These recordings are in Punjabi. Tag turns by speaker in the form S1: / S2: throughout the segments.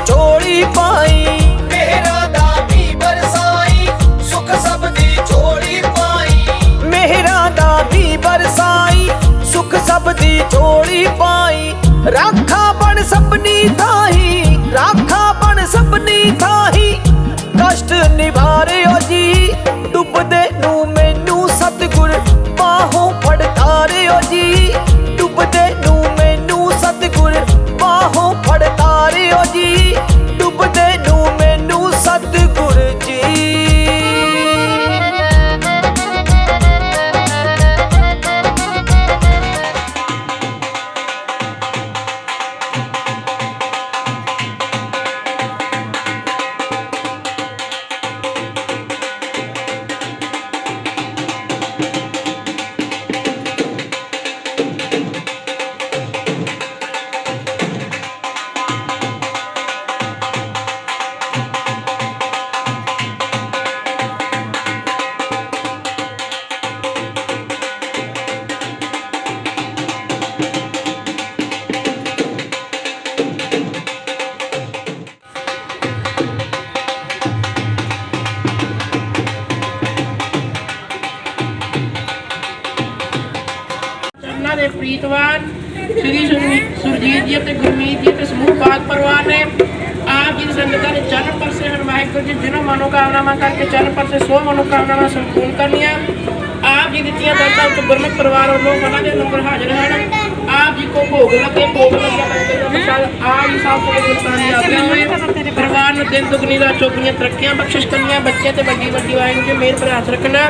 S1: ਝੋਲੀ ਪਾਈ। ਮਿਹਰਾਂ ਦਾ ਮੀਂਹ ਬਰਸਾਈ ਸੁੱਖ ਸਭ ਦੀ ਝੋਲੀ ਪਾਈ। ਮਿਹਰਾਂ ਦਾ ਮੀਂਹ ਬਰਸਾਈ ਸੁੱਖ ਸਭ ਦੀ ਝੋਲੀ ਪਾਈ। ਰਾਖਾ ਬਣ ਸਭਨੀ ਥਾਹੀਂ, ਰਾਖਾ ਬਣ ਸਭਨੀ ਥਾਹੀਂ। ਕਸ਼ਟ ਨਿਵਾਰਿਓ ਜੀ ਡੁੱਬਦੇ ਨੂੰ ਮੈਨੂੰ ਸਤਿਗੁਰ ਬਾਹੋਂ ਫੜਤਾਰਿਓ ਜੀ। ਡੁੱਬਦੇ ਨੂੰ ਮੈਨੂੰ ਸਤਿਗੁਰ ਬਾਹੋਂ ਫੜਤਾਰਿਓ ਜੀ। ਡੁੱਬਦੇ ਨੂੰ ਮੈਨੂੰ ਸਤਿਗੁਰ ਜੀ।
S2: ਦੇ ਪ੍ਰੀਤਵਾਨ ਸ੍ਰੀ ਸੁਰਜੀਤ ਜੀ ਅਤੇ ਗੁਰਮੀਤ ਜੀ ਅਤੇ ਸਮੂਹ ਬਾਗ ਪਰਿਵਾਰ ਨੇ ਆਪ ਜੀ ਦੀ ਸੰਗਤਾਂ ਦੇ ਚਰਨ ਪਰਸੇ ਹਨ। ਵਾਹਿਗੁਰੂ ਜੀ ਜਿਹਨਾਂ ਮਨੋਕਾਮਨਾਵਾਂ ਕਰਕੇ ਚਰਨ ਪਰਸੇ ਸੋ ਮਨੋਕਾਮਨਾਵਾਂ ਸੰਪੂਰਨ ਕਰਨੀਆਂ। ਆਪ ਜੀ ਦਿੱਤੀਆਂ ਦਾਤਾਂ ਵਿੱਚ ਗੁਰਮੁਖ ਪਰਿਵਾਰ ਵੱਲੋਂ ਉਹਨਾਂ ਦੇ ਲੰਗਰ ਹਾਜ਼ਰ ਹਨ। ਆਪ ਜੀ ਕੋ ਭੋਗ ਲੱਗੇ, ਭੋਗ ਲੱਗਿਆ ਪ੍ਰਸ਼ਾਦ ਆਪ ਜੀ ਸਾਹਿਬ ਕੋਲ ਗੁਰਤਾਂ ਦੀ ਆਗਿਆ ਹੋਏ। ਪਰਿਵਾਰ ਨੂੰ ਦਿਨ ਦੁਗਣੀ ਰਾਤ ਚੌਗੁਣੀਆਂ ਤਰੱਕੀਆਂ ਬਖਸ਼ਿਸ਼ ਕਰਨੀਆਂ। ਬੱਚੇ ਤੇ ਵੱਡੀ ਵਾਹਿਗੁਰੂ ਜੀ ਮੇਰ ਭਰਾ ਹੱਥ ਰੱਖਣਾ।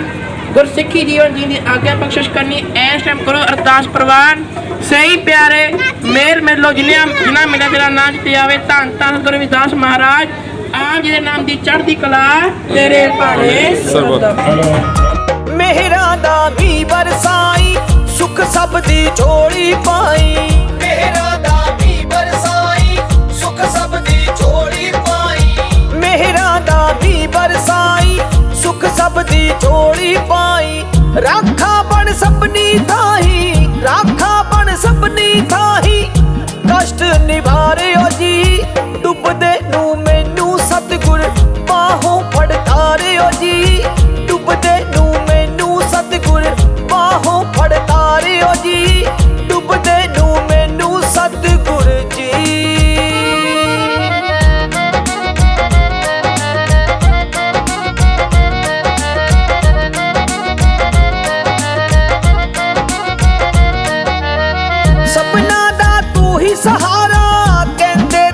S2: ਗੁਰਸਿੱਖੀ ਜੀਵਨ ਜੀ ਦੀ ਆਗਿਆ ਬਖਸ਼ਿਸ਼ ਕਰਨੀ। ਇਸ ਟਾਈਮ ਕਰੋ ਅਰਦਾਸ ਪ੍ਰਵਾਨ। ਸਹੀ ਪਿਆਰੇ ਮੇਰ ਮਿਲੋ ਜਿਨ੍ਹਾਂ ਮੇਰਾ ਤੇਰਾ ਨਾਂ ਜਿੱਤੇ ਆਵੇ। ਧੰਨ ਧੰਨ ਗੁਰੂ ਰਵਿਦਾਸ ਮਹਾਰਾਜ ਆਪ ਜੀ ਦੇ ਨਾਮ ਦੀ ਚੜ੍ਹਦੀ ਕਲਾ ਤੇਰੇ ਭਾਣੇ ਸਰਬਤ।
S1: ਮਿਹਰਾਂ ਦਾ ਮੀਂਹ ਬਰਸਾਈ ਸੁੱਖ ਸਭ ਦੀ ਝੋਲੀ ਪਾਈ। ਮਿਹਰਾਂ ਦਾ ਮੀਂਹ ਬਰਸਾਈ ਸੁੱਖ ਸਭ ਦੀ ਝੋਲੀ ਪਾਈ। ਮਿਹਰਾਂ ਦਾ ਮੀਂਹ ਬਰਸਾਈ ਸੁੱਖ ਸਭ ਦੀ ਝੋਲੀ ਪਾਈ। ਰਾਖਾ ਬਣ ਸਭਨੀ ਥਾਹੀਂ, ਰਾਖਾ ਬਣ ਸਭਨੀ ਥਾਹੀਂ। ਕਸ਼ਟ ਨਿਵਾਰਿਓ ਜੀ ਡੁੱਬਦੇ ਨੂੰ ਮੈਨੂੰ ਸਤਿਗੁਰ ਬਾਹੋਂ ਫੜਤਾਰਿਓ ਜੀ। ਡੁੱਬਦੇ ਨੂੰ ਮੈਨੂੰ ਸਤਿਗੁਰ ਬਾਹੋਂ ਫੜਤਾਰਿਓ ਜੀ। ਡੁੱਬਦੇ ਨੂੰ ਮੈਨੂੰ ਸਤਿਗੁਰ ਜੀ। ਸਪਨਾ ਦਾ ਤੂੰ ਹੀ ਸਹਾਰਾ ਕਹਿੰਦੇ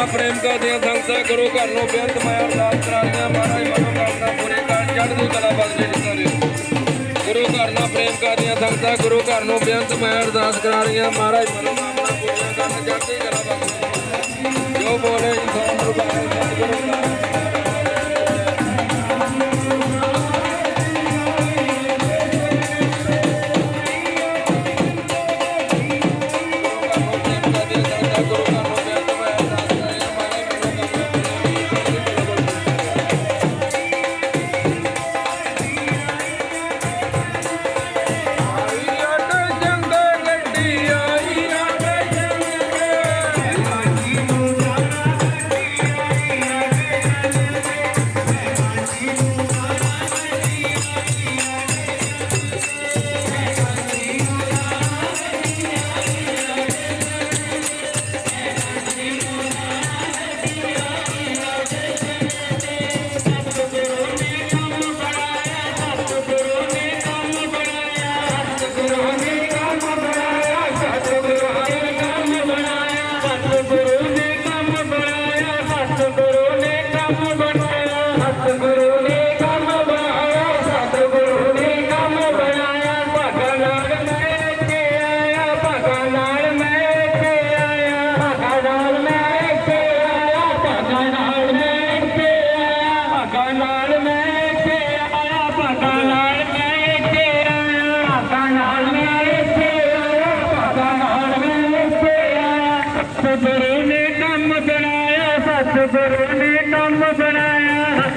S3: ਪ੍ਰੇਮ ਕਰਦੀਆਂ ਸੰਗਤਾਂ ਗੁਰੂ ਘਰ ਨੂੰ ਬੇਅੰਤ ਮਾਇਆ ਅਰਦਾਸ ਕਰਾਉਂਦੀਆਂ ਮਹਾਰਾਜ ਮਨੋਕਾਮਨਾ ਪੂਰੀ ਕਰ ਚੜ੍ਹਦੀ ਕਲਾ ਬਖਸ਼ੇ ਕਰੇ ਗੁਰੂ ਘਰ ਨਾਲ ਪ੍ਰੇਮ ਕਰਦੀਆਂ ਸੰਗਤਾਂ ਗੁਰੂ ਘਰ ਨੂੰ ਬੇਅੰਤ ਮਾਇਆ ਅਰਦਾਸ ਕਰਾ ਰਹੀਆਂ ਮਹਾਰਾਜ ਮਨੋਕਾਮਨਾ ਪੂਰੀ ਕਰਨ ਚੜ੍ਹਦੀ ਕਲਾ ਬਖਸ਼ੇ ਜੋ ਬੋਲੇ ਸੋਨ ਰੁਪਾਏ ਸਤਿਗੁਰੂ ਦਾ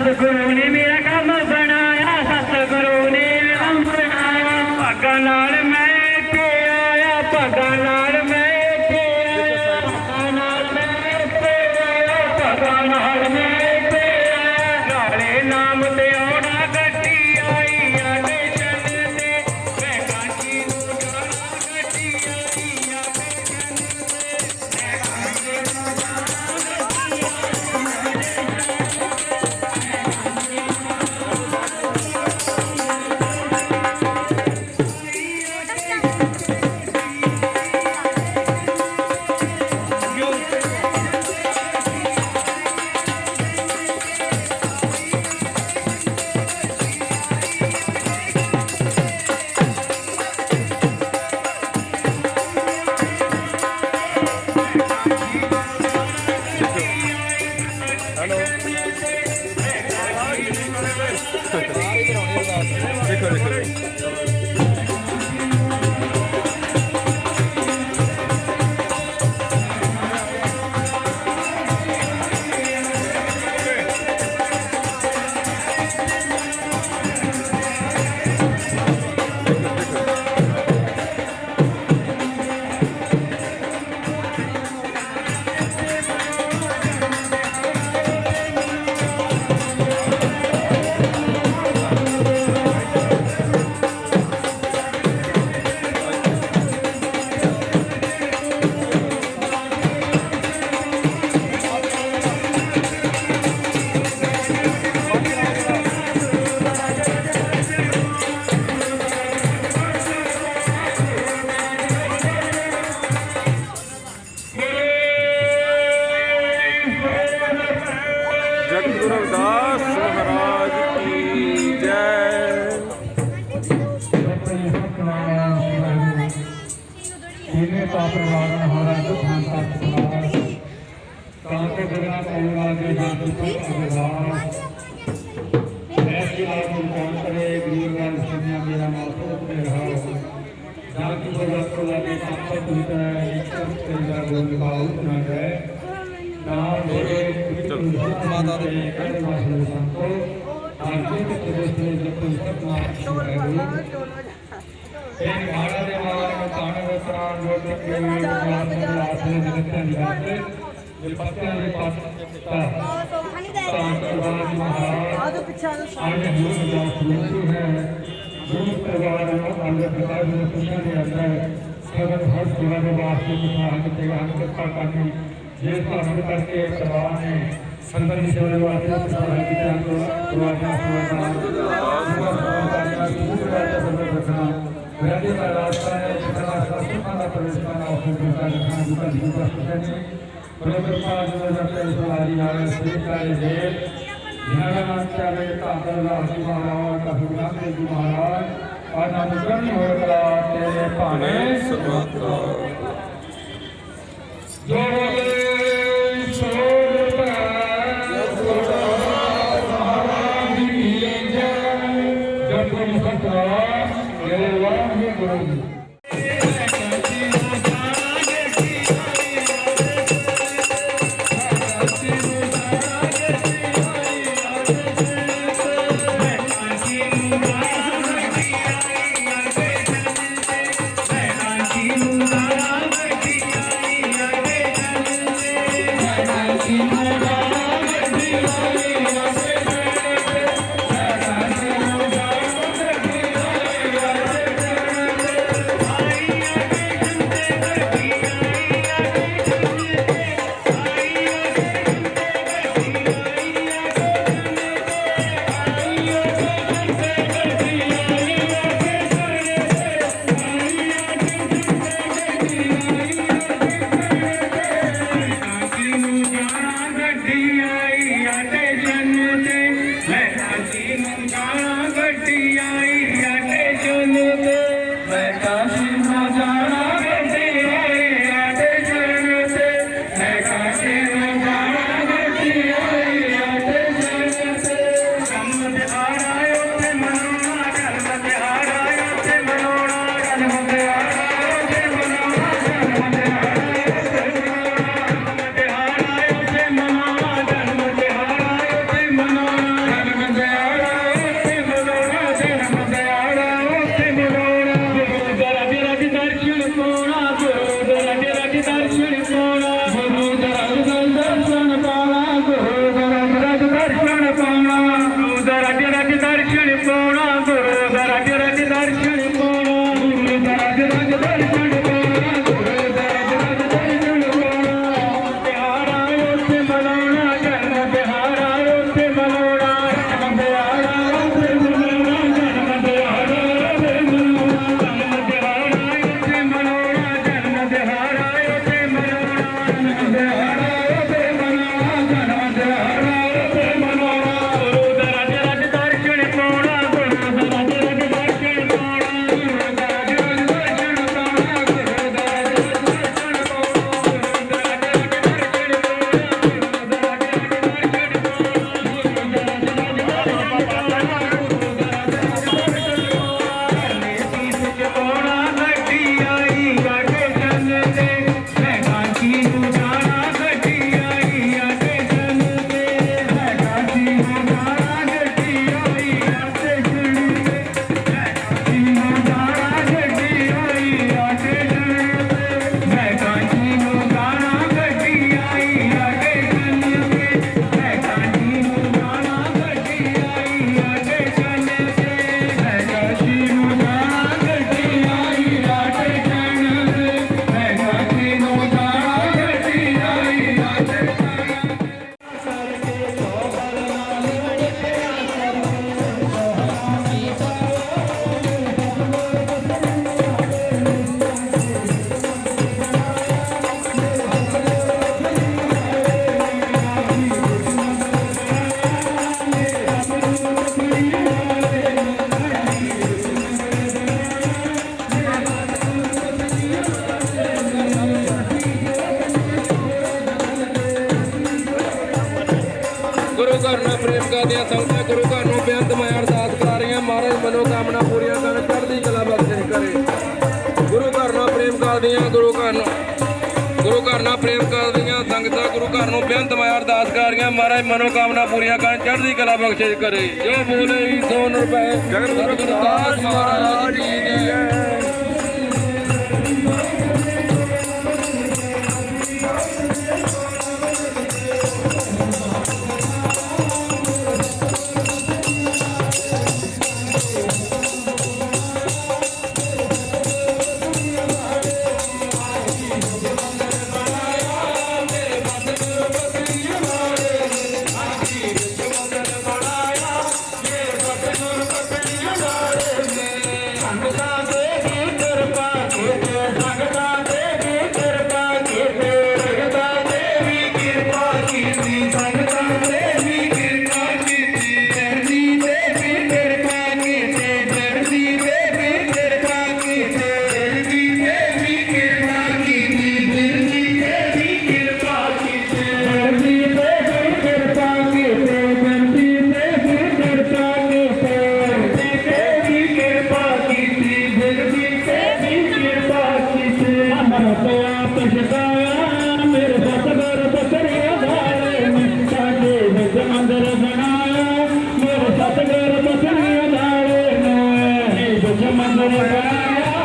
S4: सतगुरु ने मेरा काम बनाया सतगुरु ने काम बनाया भागा नाल मैं इत्थे आया भागा नाल मैं इत्थे आया भागा नाल मैं इत्थे आया भागा नाल मैं इत्थे आया काले नाम ते औड़ा गड्डी आई आने चलने मैं कांची नूं जाना गड्डी आई आने चलने मैं कांची नूं
S3: जगतगुरु रविदास महाराज की जय।
S4: माता संदर की सेवा वास्ते सहाय की तो दुआना वैद्य का रास्ता है जितना रास्ता का प्रवेश करना उसको दूसरा दिखाना दूसरा जीवन का ਪ੍ਰੋਫੈਸਰ ਪਾਲ ਡਾਕਟਰ ਸਲਾਜੀ ਨਾਲ ਸ੍ਰੀਕਾਰੀ ਦੇ ਜਿਨ੍ਹਾਂ ਚਾਰੇ ਧੰਨ ਰਾਜ ਮਹਾਰਾਜ ਕਸੂਰਾ ਦੇ ਮਹਾਰਾਜ ਆਨੰਦ ਕਰਨ ਹੋਏ ਕਲਾ ਤੇਰੇ ਭਾਣੇ ਸੁਭਾਤਾ ਜੋ
S3: ਗੁਰੂ ਘਰ ਨਾਲ ਪ੍ਰੇਮ ਕਰਦੀਆਂ ਸੰਗਤਾਂ ਗੁਰੂ ਘਰ ਨੂੰ ਬੇਨਤ ਮੈਂ ਅਰਦਾਸ ਕਰਾ ਰਹੀਆਂ ਮਹਾਰਾਜ ਮਨੋਕਾਮਨਾ ਪੂਰੀਆਂ ਕਰਨ ਚੜ੍ਹਦੀ ਕਲਾ ਬਖਸ਼ਿਸ਼ ਕਰੇ ਗੁਰੂ ਘਰ ਨਾਲ ਪ੍ਰੇਮ ਕਰਦੀਆਂ ਗੁਰੂ ਘਰ ਨਾਲ ਪ੍ਰੇਮ ਕਰਦੀਆਂ ਸੰਗਤਾਂ ਗੁਰੂ ਘਰ ਨੂੰ ਬੇਨਤ ਮੈਂ ਅਰਦਾਸ ਕਰਾ ਰਹੀਆਂ ਮਹਾਰਾਜ ਮਨੋਕਾਮਨਾ ਪੂਰੀਆਂ ਕਰਨ ਚੜ੍ਹਦੀ ਕਲਾ ਬਖਸ਼ਿਸ਼ ਕਰੇ ਜੋ ਬੋਲੇ 100 ਰੁਪਏ ਜਗਤ ਗੁਰੂ ਦਾਸ ਮਹਾਰਾਜ ਕੀ ਜੈ।
S4: Bye. पछताया मेरे सतगुर बकरिया वाले ने साडे विच मंदिर बनाया मेरे सतगुर बकरिया वाले ने विच मंदिर बनाया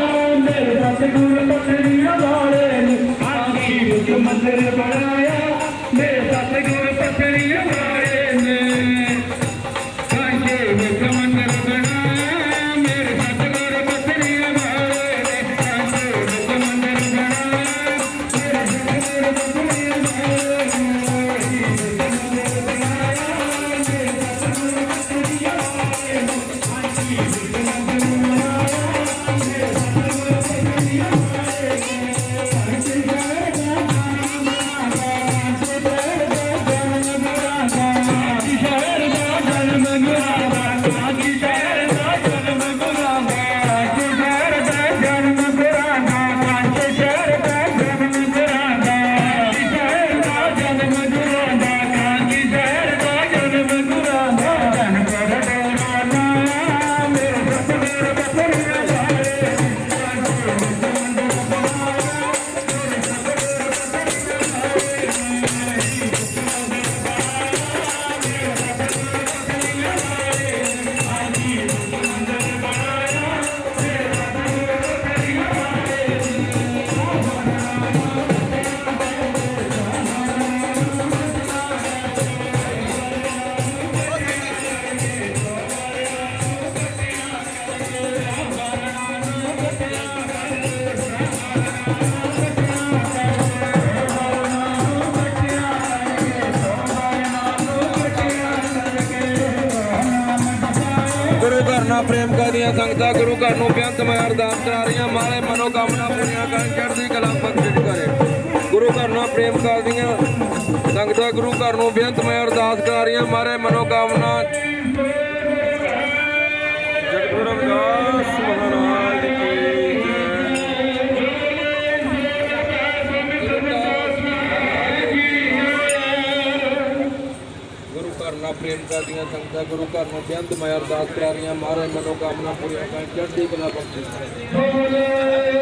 S4: मेरे सतगुर बकरिया वाले ने आखी विच मंदिर बनाया मेरे सतगुर बकरिया वाले ने साडे विच मंदिर बनाया मेरे सतगुर बकरिया वाले ने साडे विच मंदिर बनाया
S3: ਗੁਰੂ ਘਰ ਨਾਲ ਪ੍ਰੇਮ ਕਰਦੀਆਂ ਸੰਗਤਾਂ ਗੁਰੂ ਘਰ ਨੂੰ ਬੇਅੰਤ ਮੈਂ ਅਰਦਾਸ ਕਰਾ ਰਹੀਆਂ ਮਾਲੇ ਮਨੋਕਾਮਨਾ ਪੂਰੀਆਂ ਕਰਨ ਚੜ੍ਹਦੀ ਕਲਾ ਬਖਸ਼ਿਸ਼ ਕਰੇ ਗੁਰੂ ਘਰ ਨਾਲ ਪ੍ਰੇਮ ਕਰਦੀਆਂ ਸੰਗਤਾਂ ਗੁਰੂ ਘਰ ਨੂੰ ਬੇਅੰਤ ਮੈਂ ਅਰਦਾਸ ਕਰਾ ਰਹੀਆਂ ਮਾਰੇ ਮਨੋਕਾਮਨਾ ਜਗਤਗੁਰੂ ਰਵਿਦਾਸ ਮਹਾਰਾਜ ਕੀ ਗੁਰੂ ਘਰ ਨਾਲ ਪ੍ਰੇਮ ਕਰਦੀਆਂ ਸੰਗਤਾਂ ਗੁਰੂ ਘਰ ਨੂੰ ਬੇਅੰਤ ਮੈਂ ਅਰਦਾਸ ਕਰਾ ਰਹੀਆਂ ਮਾਰੇ ਮਨੋਕਾਮਨਾ ਪੂਰੀਆਂ ਕਰਨ ਚੜ੍ਹਦੀ ਕਲਾ ਬਖਸ਼ਿਸ਼ ਕਰੇ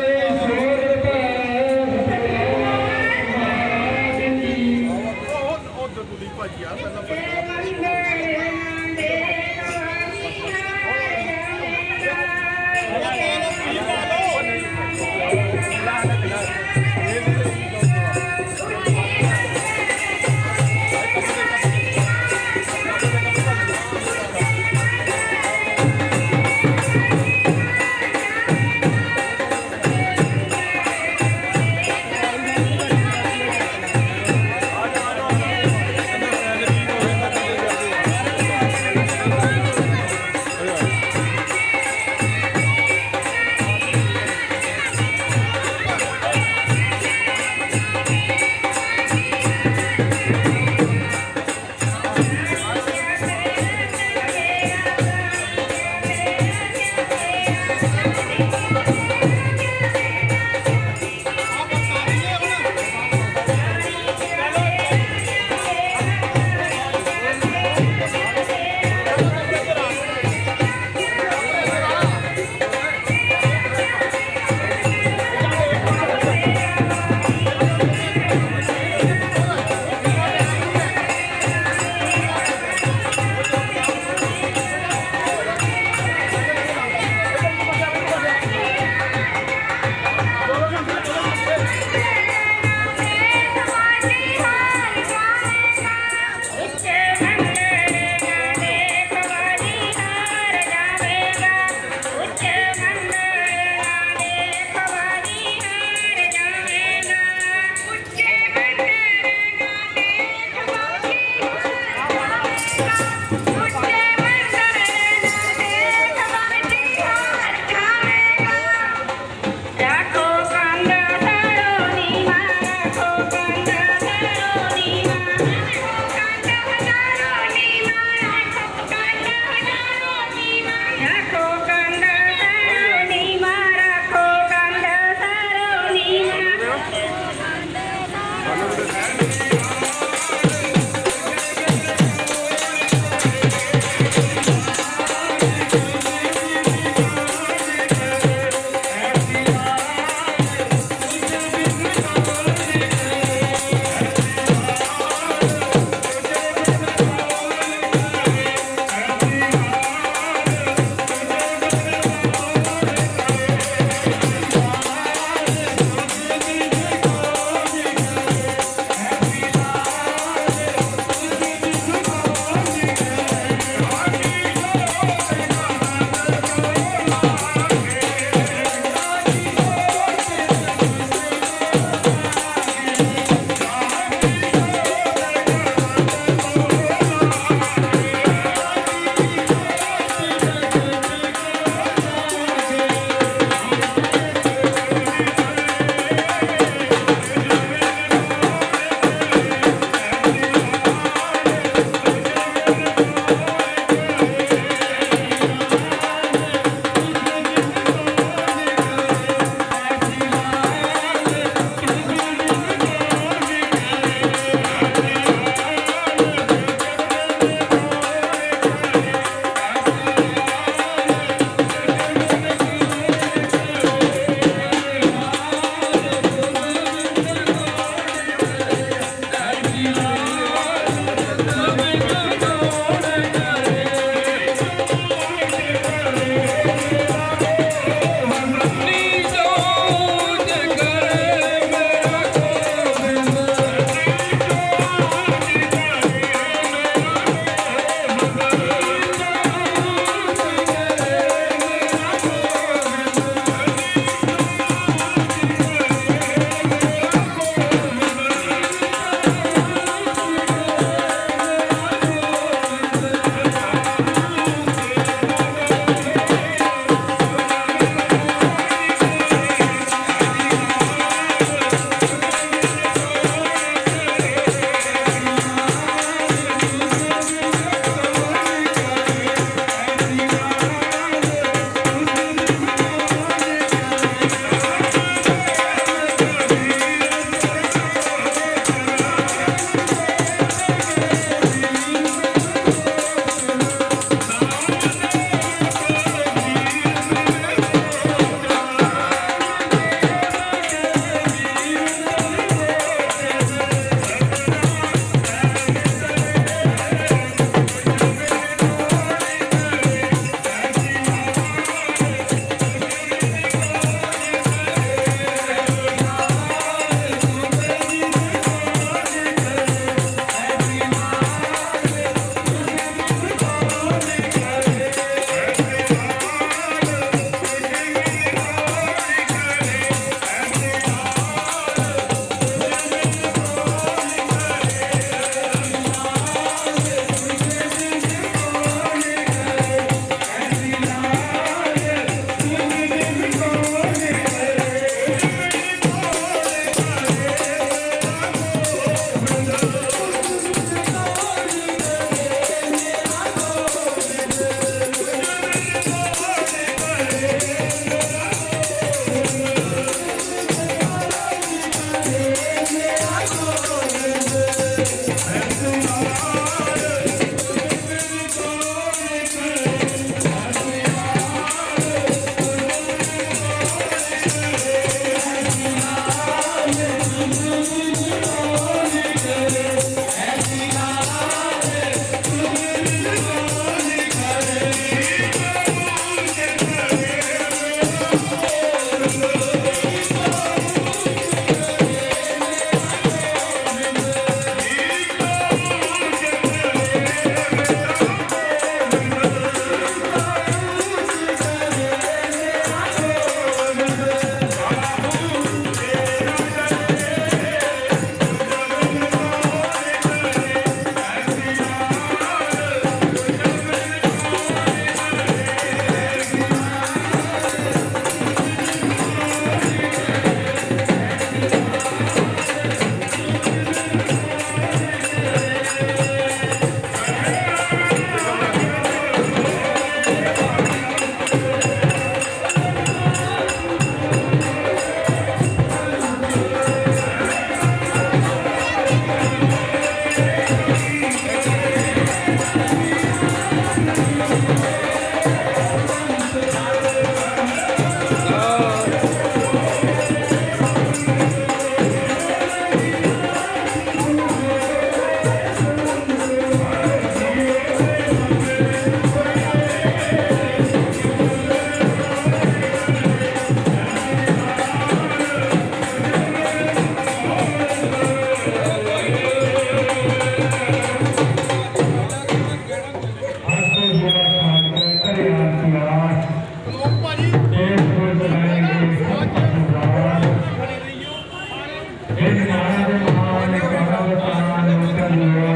S4: पान कर लियो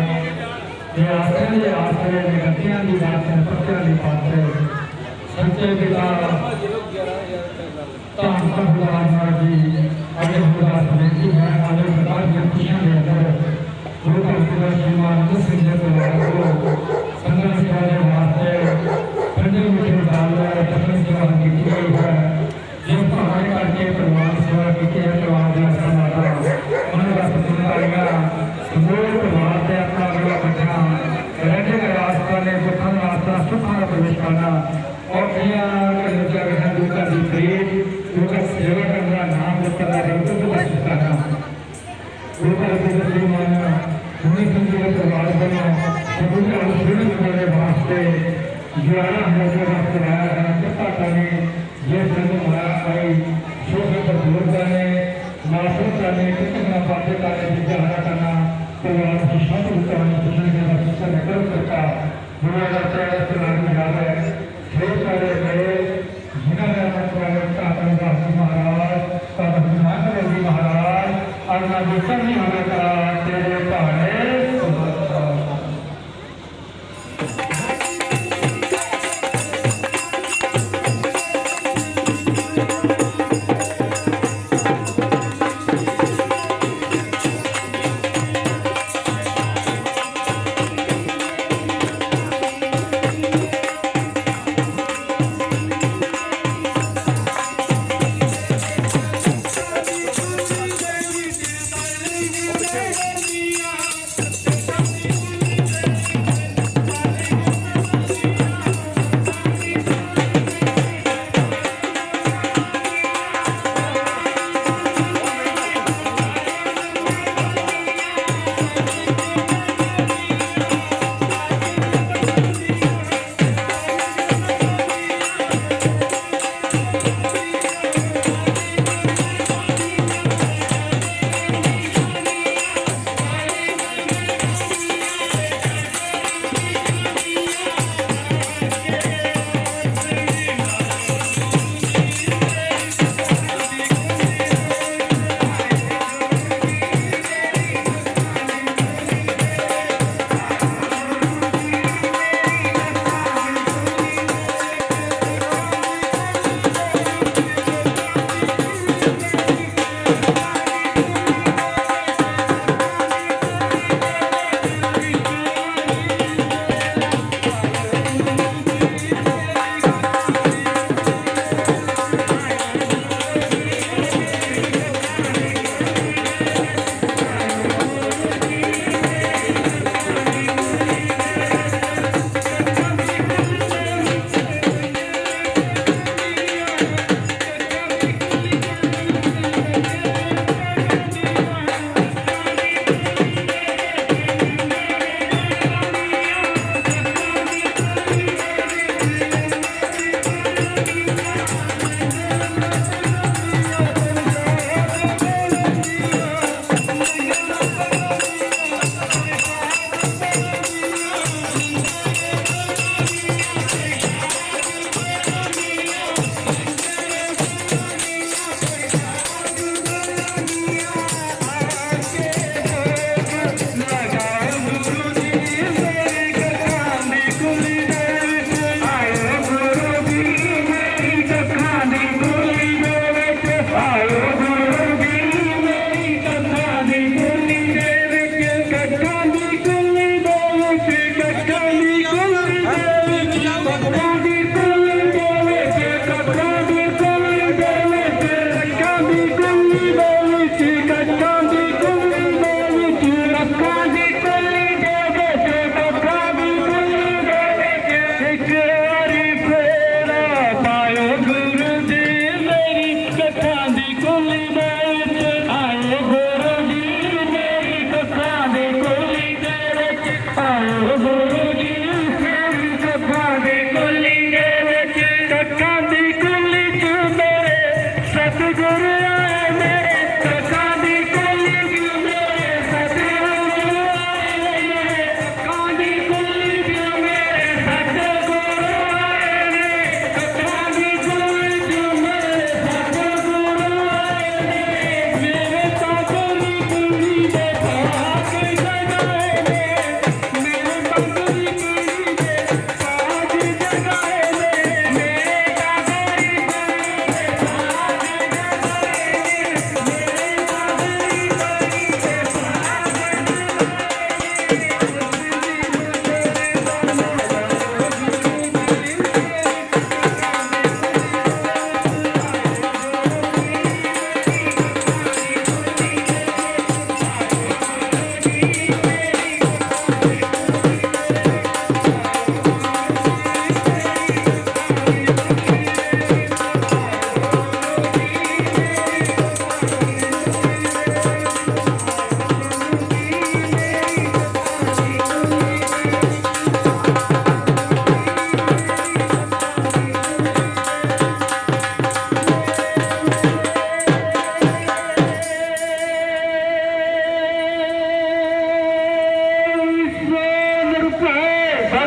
S4: ये आसरे ने गतियां दी बात है सत्या दी बात है सच्चे पिता ताम खुदा जी अरे खुदा बेनती है अरे खुदा की खुशियां दे अंदर गुरु का खुदा श्रीमान मुस्लिम जगत को संगत सेवा के वास्ते पंजे मिशन डाल तपन सेवा की गई है जो पहाड़ करके प्रवान सेवा की है प्रवान का समाधा मन का सुनता समूह प्रवान से अपना अगला बढ़ना रहने का रास्ता ने सुखा रास्ता सुखा प्रवेश करना और दुर्गा की प्रेम दुर्गा सेवा करना नाम करना करना दुर्गा श्रीमान प्रवान करना मेरे वास्ते 11,000 वास्ते आया है पता करने ये संग माया आई शोक पर दूर करने नासर करने कितना बातें करने विचार करना परिवार की शांति करने दूसरे के साथ शिक्षा निकल सकता दुनिया का चेहरा चलाने जा रहे ढेर सारे गए जिन्होंने अपने महाराज महाराज और ना विचर नहीं होने का तेरे पहाड़े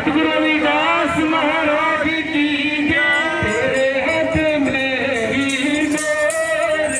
S4: सतगुरु रविदास महाराज की जय। तेरे हाथ में ही मोर,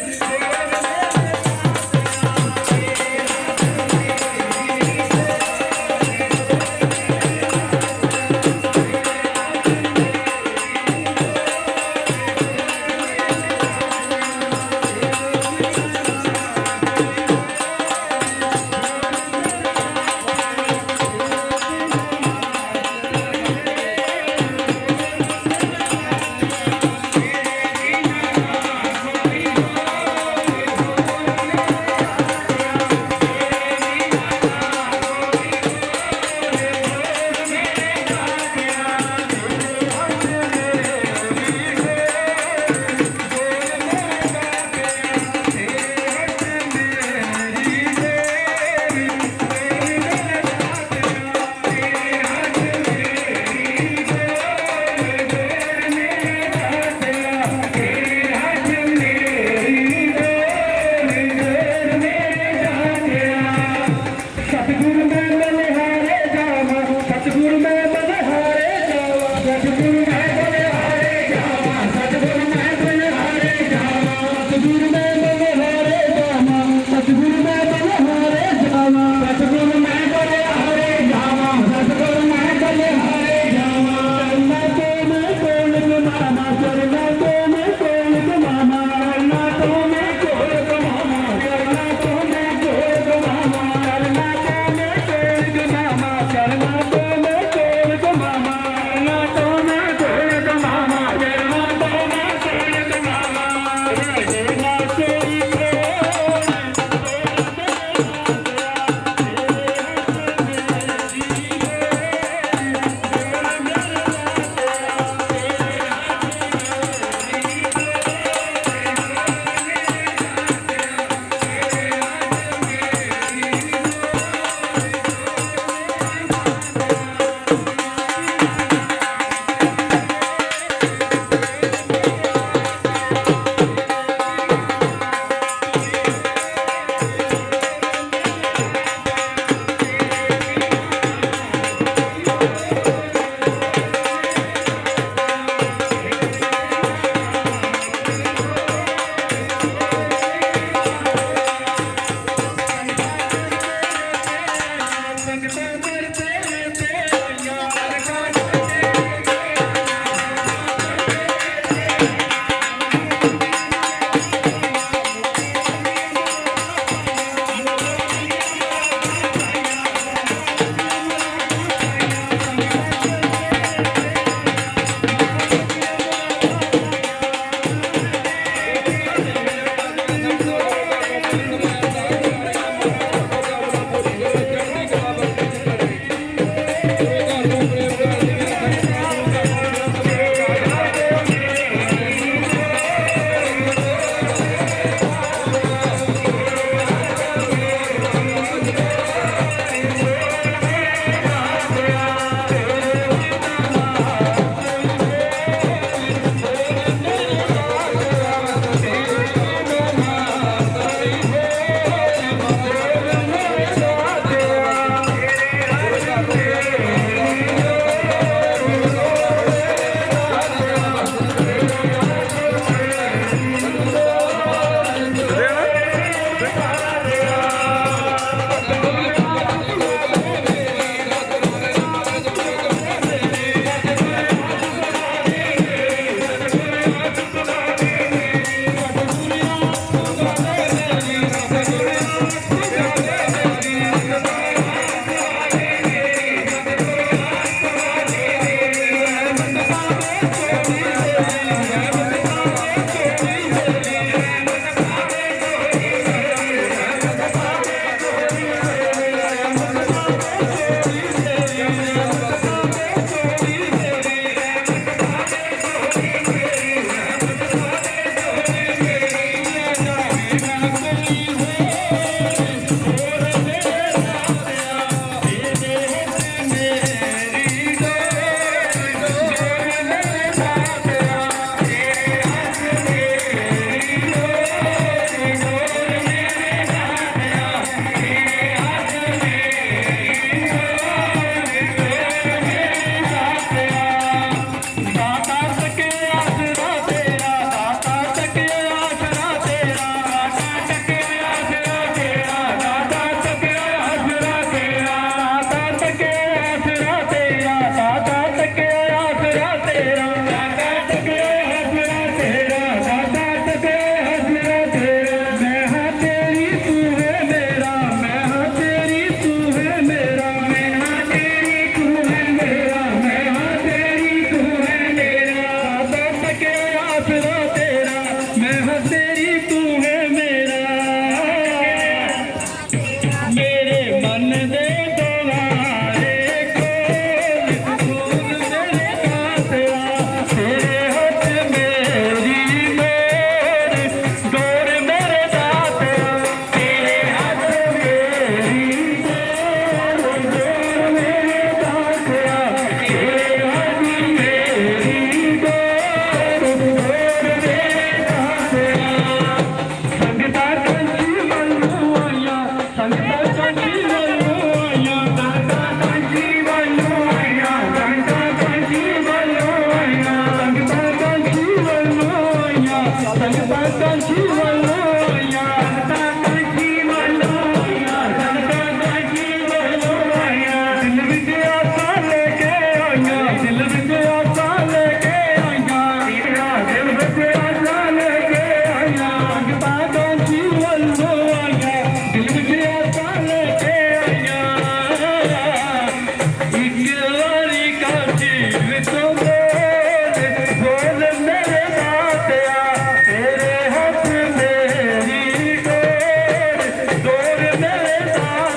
S5: Thank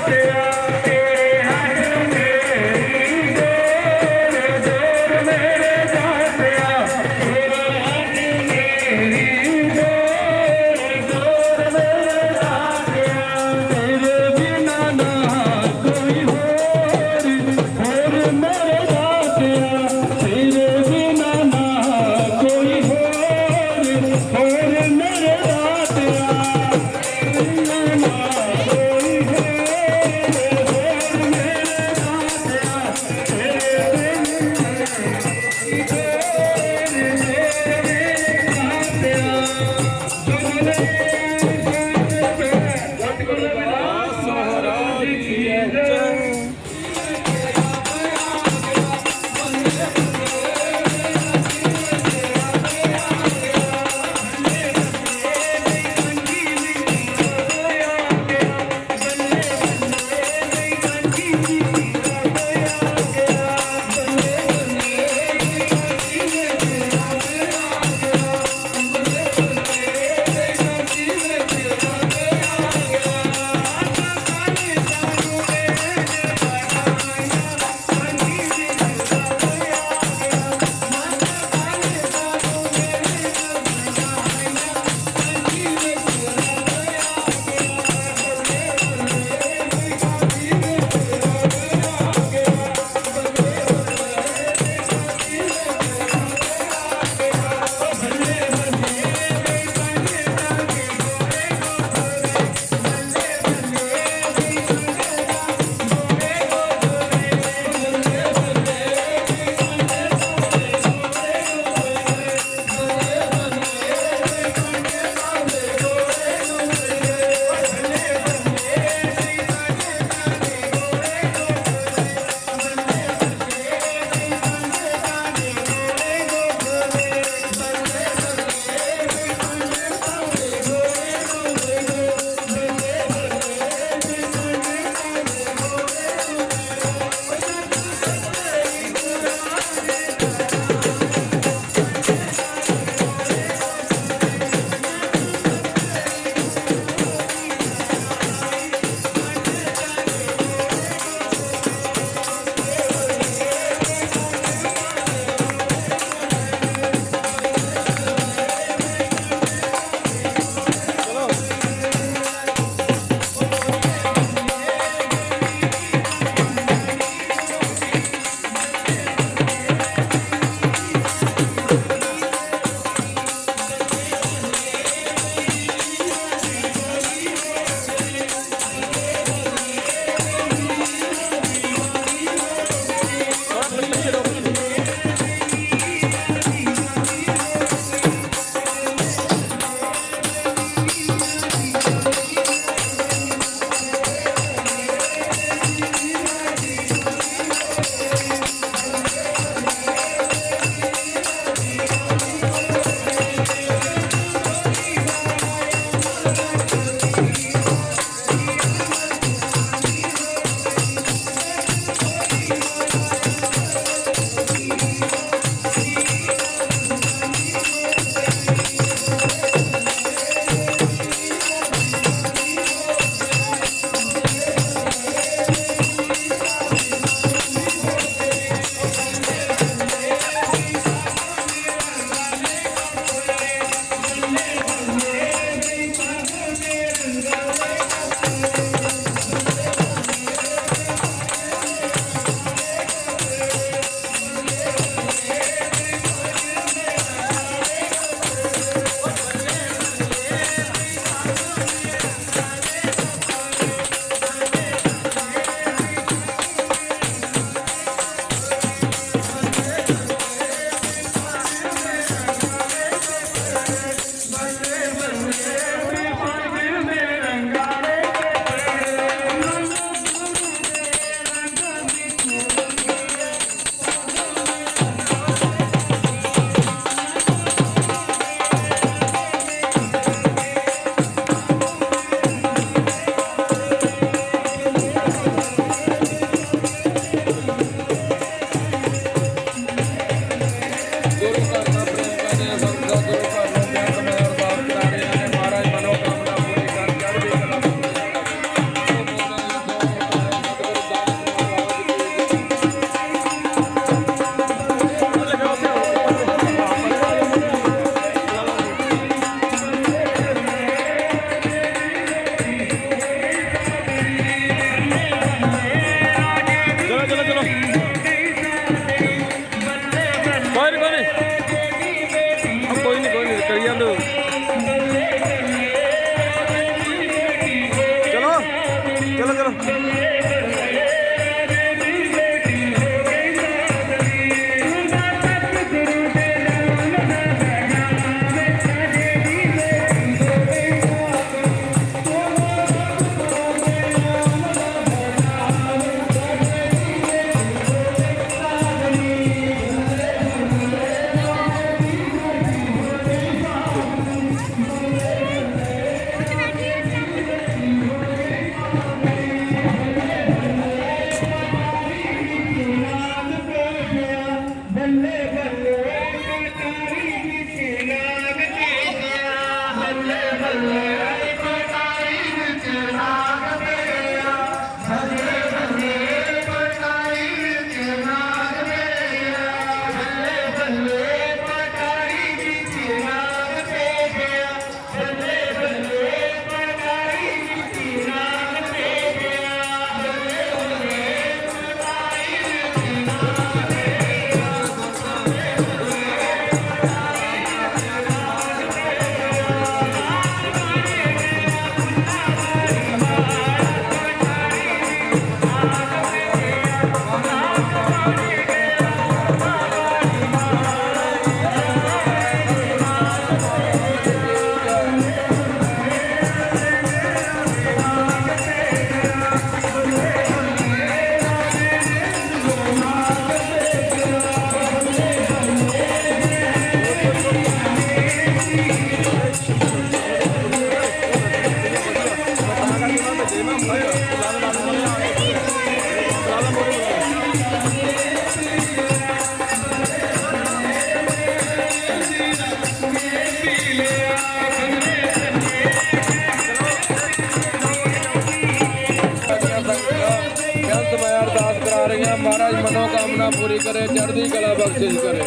S3: महाराज मनोकामना पूरी करे, चढ़दी कला बख्शिश करे।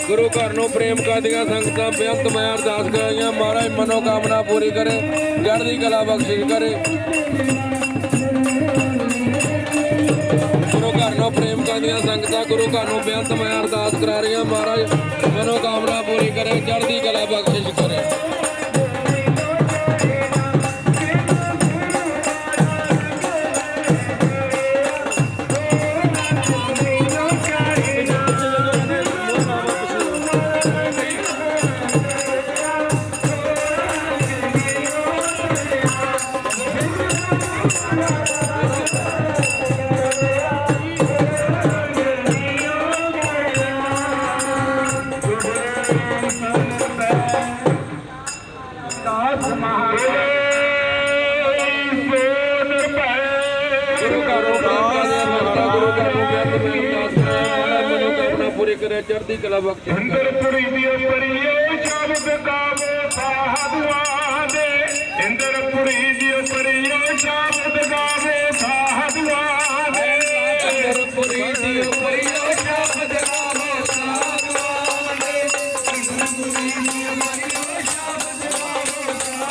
S3: गुरु घर नूं प्रेम करदियां संगतां बेअंत मैं अरदास कराईयां, महाराज मनोकामना पूरी करे, चढ़दी कला बख्शिश करे। गुरु घर नूं प्रेम करदियां संगतां गुरु घर नूं बेअंत मैं अरदास करा रहीआं, महाराज मनोकामना पूरी करे, चढ़दी कला बख्शिश करे। पूरी करे, चढ़दी कला बख्शिश करे।
S4: इंद्रपुरी दियो परियो शब्द गावो साधुआं दे, इंद्रपुरी दियो परियो शब्द गावो साधुआं दे,
S3: इंद्रपुरी दियो परियो शब्द गावो साधुआं दे, इंद्रपुरी दियो परियो शब्द गावो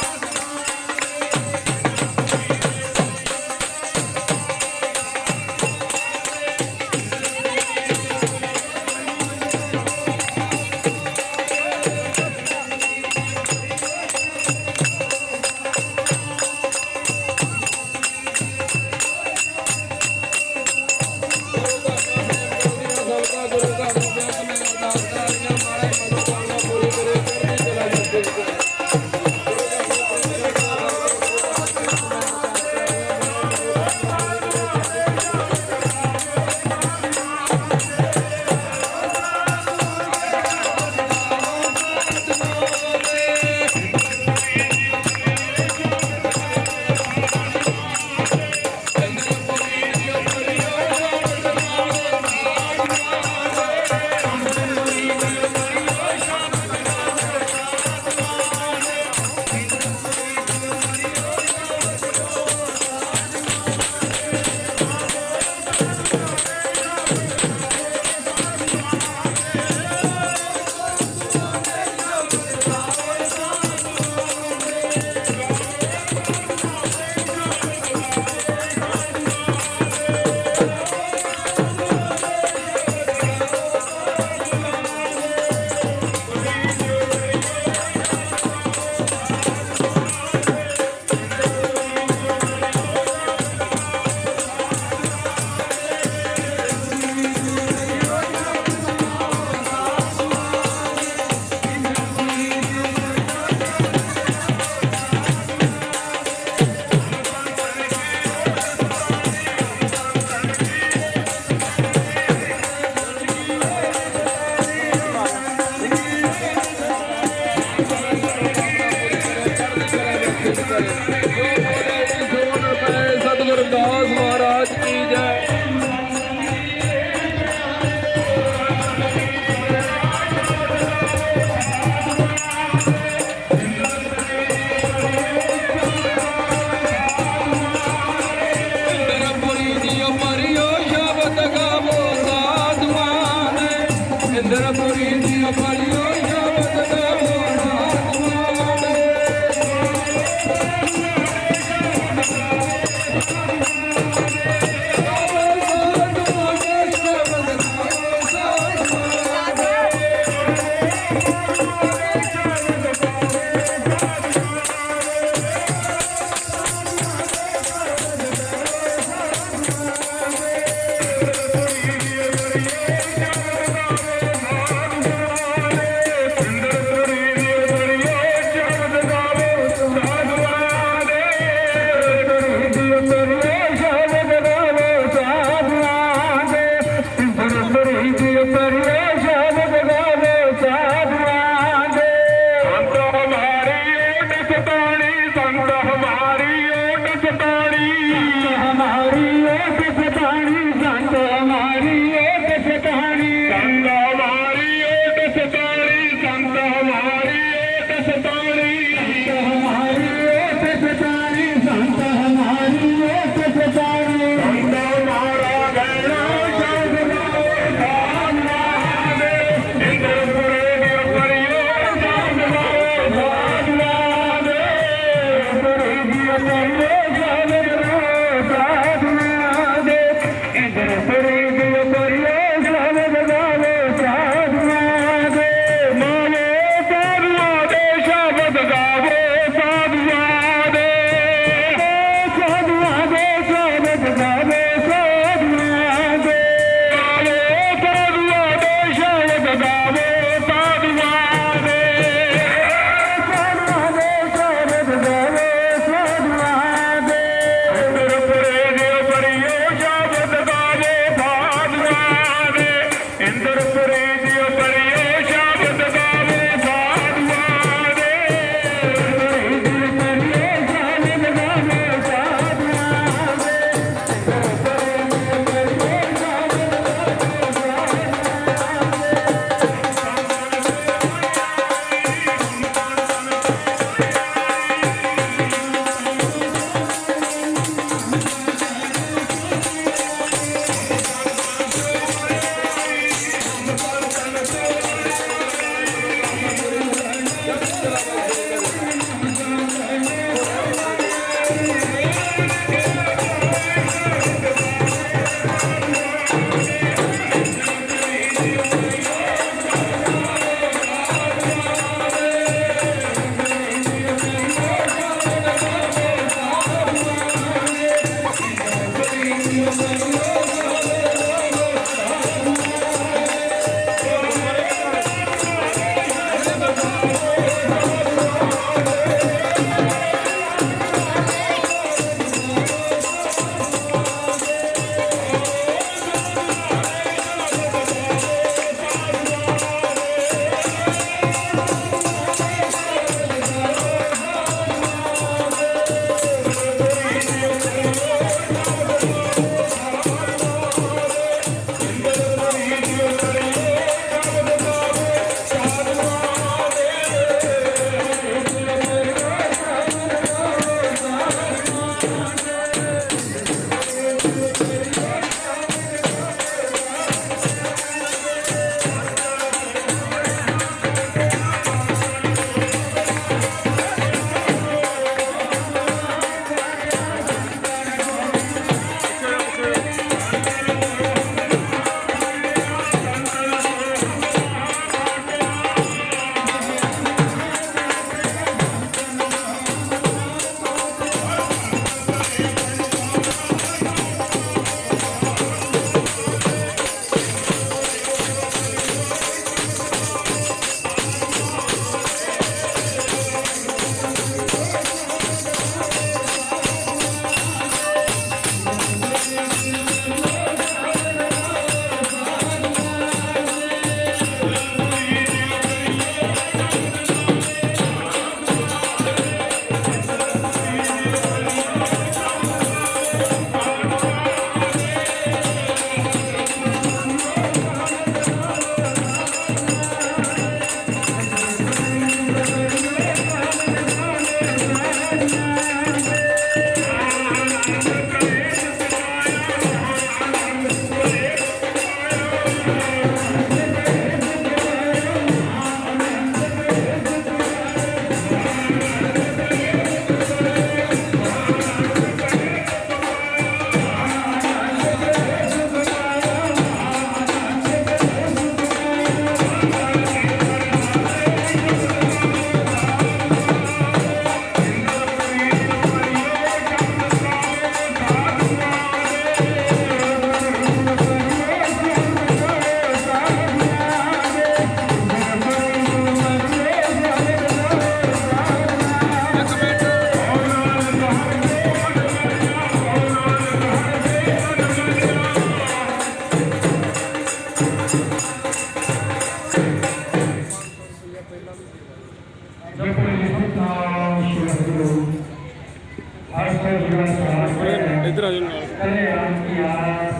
S3: इधर आ जाओ
S4: कल्याण की आस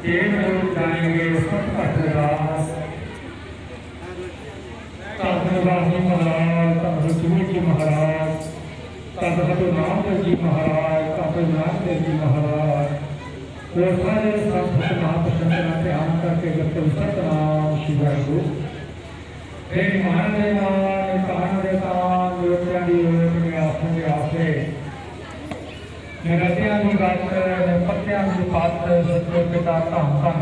S4: तेन लोग जाएंगे सब पटदास तत्वाही महाराज तत्व जी महाराज तत्व रामदेव जी महाराज तत्व नामदेव जी महाराज वो सारे संत महाप्रसन्न का ध्यान करके जब सतनाम शिवाय को हे महादेव कान देता योग्यादी योग आसन के आसे निरतियां की बात पत्तियां की बात सत्य पिता का हम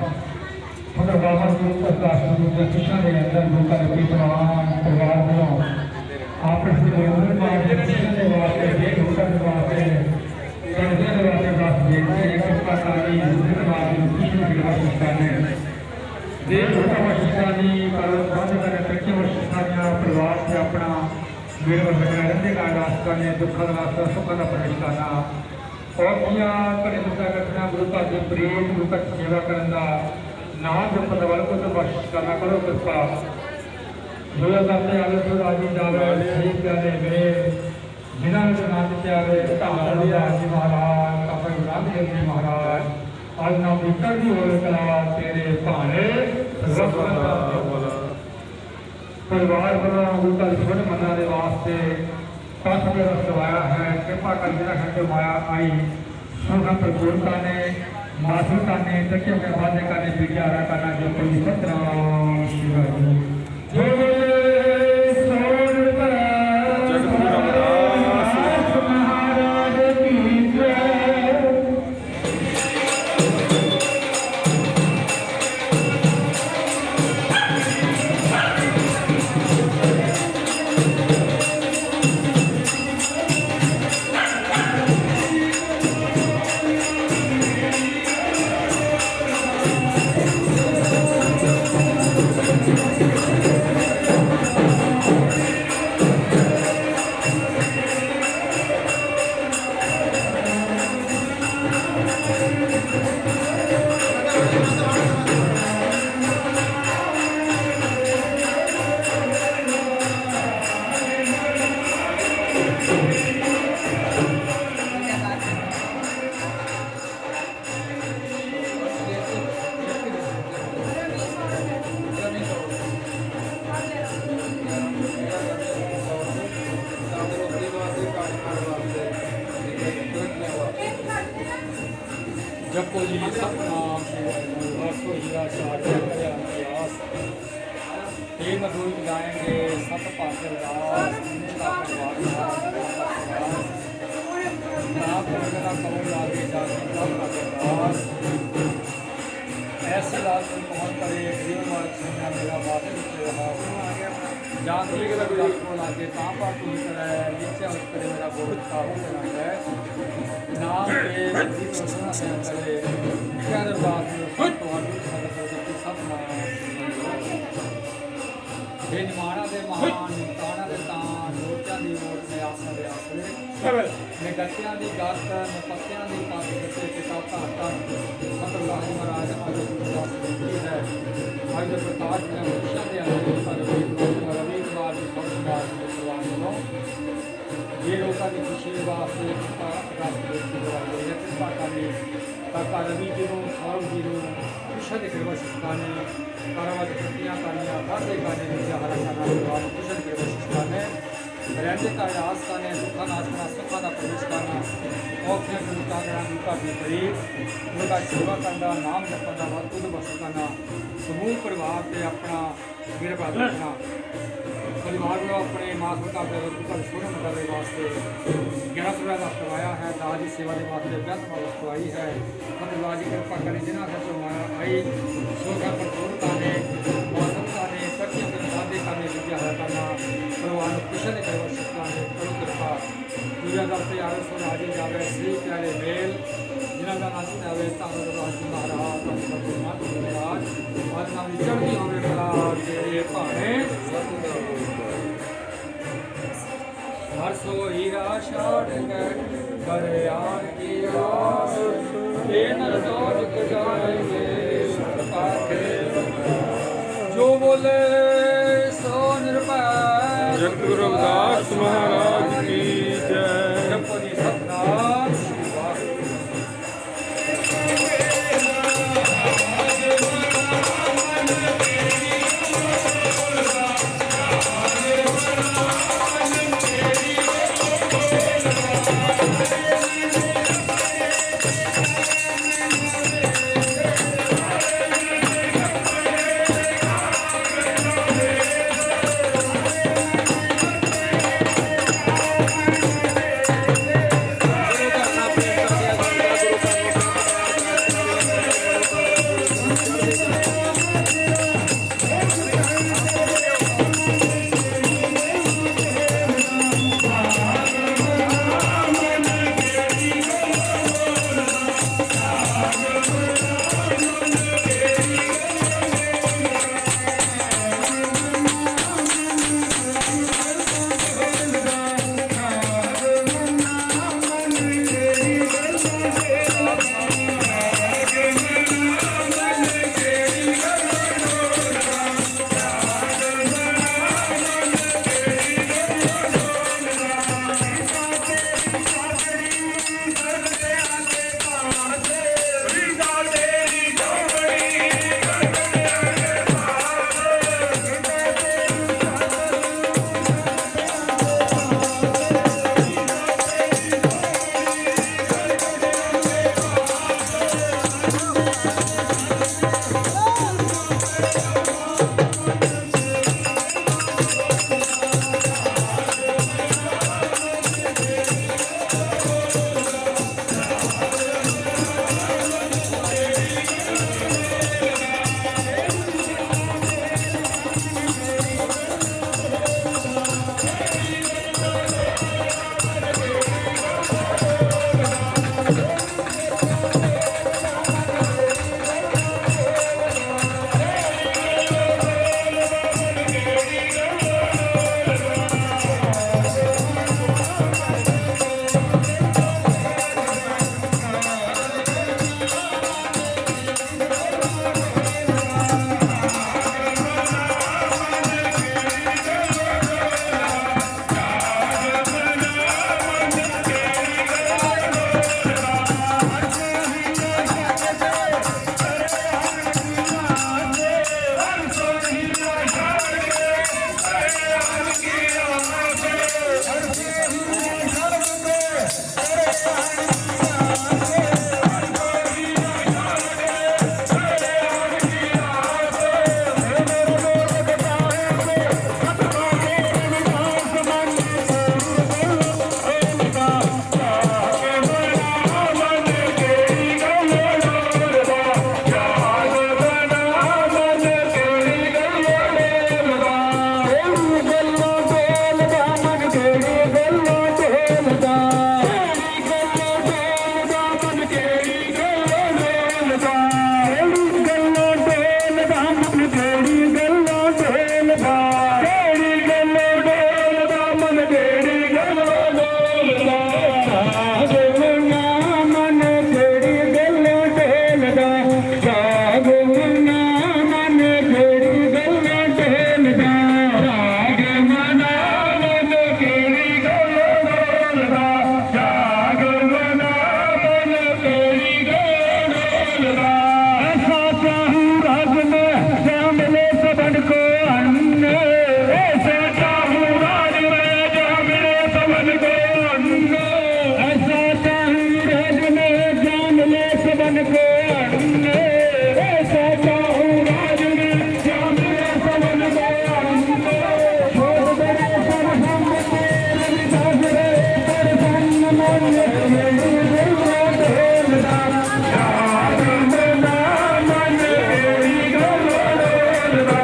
S4: उधर बाबा जी का शुरू कृष्ण के अंदर उनका विद्वान परिवार को आपस में कृष्ण के वास्ते ये उनका वास्ते कृष्ण के वास्ते बात देखते हैं कि पतानी धन्यवाद कृष्ण के वास्ते ने देव उनका वशिष्ठानी करो बंद कर कृष्ण वशिष्ठानिया परिवार से अपना मेरे बच्चे रहने का रास्ता करने दुख का रास्ता सुख का परिष्ठाना और किया करे दुखा करना गुरु का जो प्रेम गुरु का सेवा करना नाम जो पदवाल को तो बख्श करना करो कृपा जो करते आगे तो राजी जावे सही प्यारे मेरे जिन्हों ने नाम प्यारे कालिया जी महाराज काफी रामदेव जी महाराज आज नाम विकर भी हो कला तेरे भाने परिवार वाला गुरु का छोटे मनाने वास्ते पास में रखवाया है कृपा कर मेरा घंटे माया आई सुखा प्रभुता ने माधुता ने तकियों के वादे का ने विचारा करना जो कोई सतनाम शिवाजी जो
S5: ਜਪੋ ਜੀ ਸਤਨਾਮ ਵਾਸੋ ਹੀਰਾ ਚਾਰਿਆ ਕਰਿਆ ਅਭਿਆਸ ਇਹ ਮਧੁਰ ਗਾਏंगे सत पास अरदास का आप मेरा कमल लागे जाके तब अरदास ऐसी रात में मोहन करे जीवन वाले सुनना मेरा बातें रहा जान दी गला भी को लागे तां पा तू करे नीचे उस करे मेरा बहुत काबू करना है नाम के जी तो सुना से करे क्या अरदास में तो सतनाम हे निमाणा दे महान निताणा दे तान लोचां दी मोट में आसा दे आसरे ने गत्तियां दी गत ने पत्तियां दी पत ते पिता घाटा मतलब लाही महाराज आज गुरदास की है आज प्रकाश ने मुक्षा दे आने पर रवि कुमार जी फौजदार ने सवाल नो ये लोगों की खुशी वास्ते रात की दवाई है कृपा करनी काका रवि जी नो साहब जी नो खुशा दे कृपा सिखाने कारवाद कृतियां करनिया बातें करने विचार करना विवाद कुशल के वशिष्ठाने रहने का रास करने दुखा नाशना सुखा का प्रवेश करना औखने को लुटा करना उनका विपरीत उनका सेवा करना नाम जपना वस्तु बस करना समूह परिवार से अपना गिरवा रखना परिवार को अपने माता का व्यवस्था सोने मदद वास्ते 11 रुपये का करवाया है दाज की सेवा के वास्ते 10 रुपये करवाई है परिवार की कृपा करें जिन्हें खर्च आई सोखा पर करने मौसम करने सत्य के साधे करने विद्या करना परिवार को कुशल व्यवस्थित करने करो कृपा दूजा दर से आवे सो राजी जावे श्री प्यारे मेल जिन्हों का नाम आवे तारो राजी महाराज महाराज आज नाम चढ़ती होवे महाराज तेरे भाने हर सो हीरा छाड़ गए कर यार की आस ये नर दौड़ जाएंगे पाके जो बोले सो निर्भय
S3: जगतगुरु रविदास महाराज की जय।
S5: जपो जी सतनाम श्री वाहिगुरू।
S4: को अड़ने ऐसा चाहूँ राज में श्याम सवन को अड़ने छोड़ दे पर हम तेरे विदास रे पर धन मन मेरी दिल ढोलदा जाग मना मन मेरी गल ढोलदा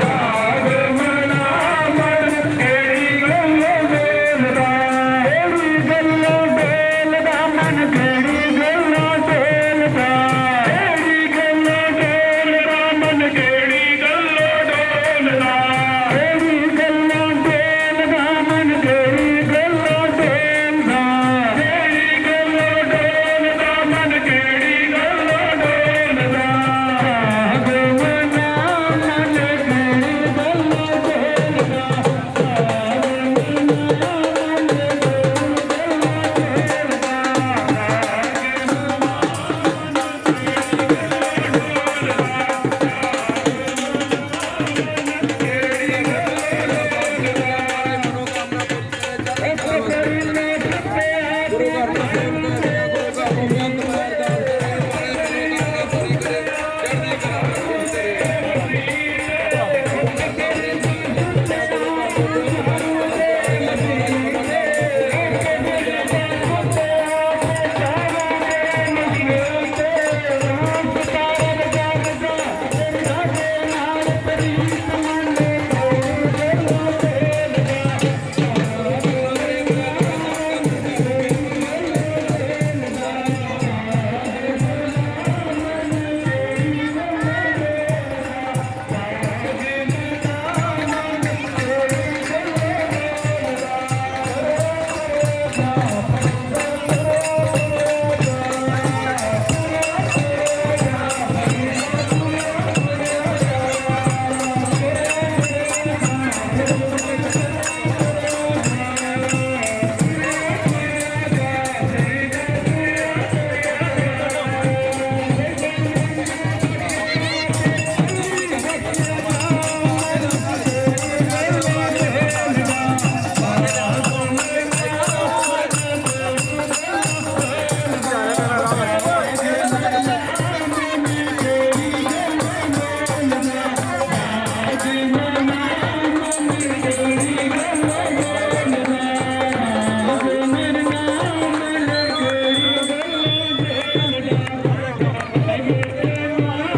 S4: जाग मना मन मेरी गल ढोलदा तेरी गल ढोलदा मन तेरी गल ढोलदा तेरी गल ढोलदा मन तेरी गल ढोलदा तेरी गल ढोलदा मन तेरी गल ढोलदा तेरी गल ढोलदा मन तेरी गल ढोलदा जाग मना मन तेरी गल ढोलदा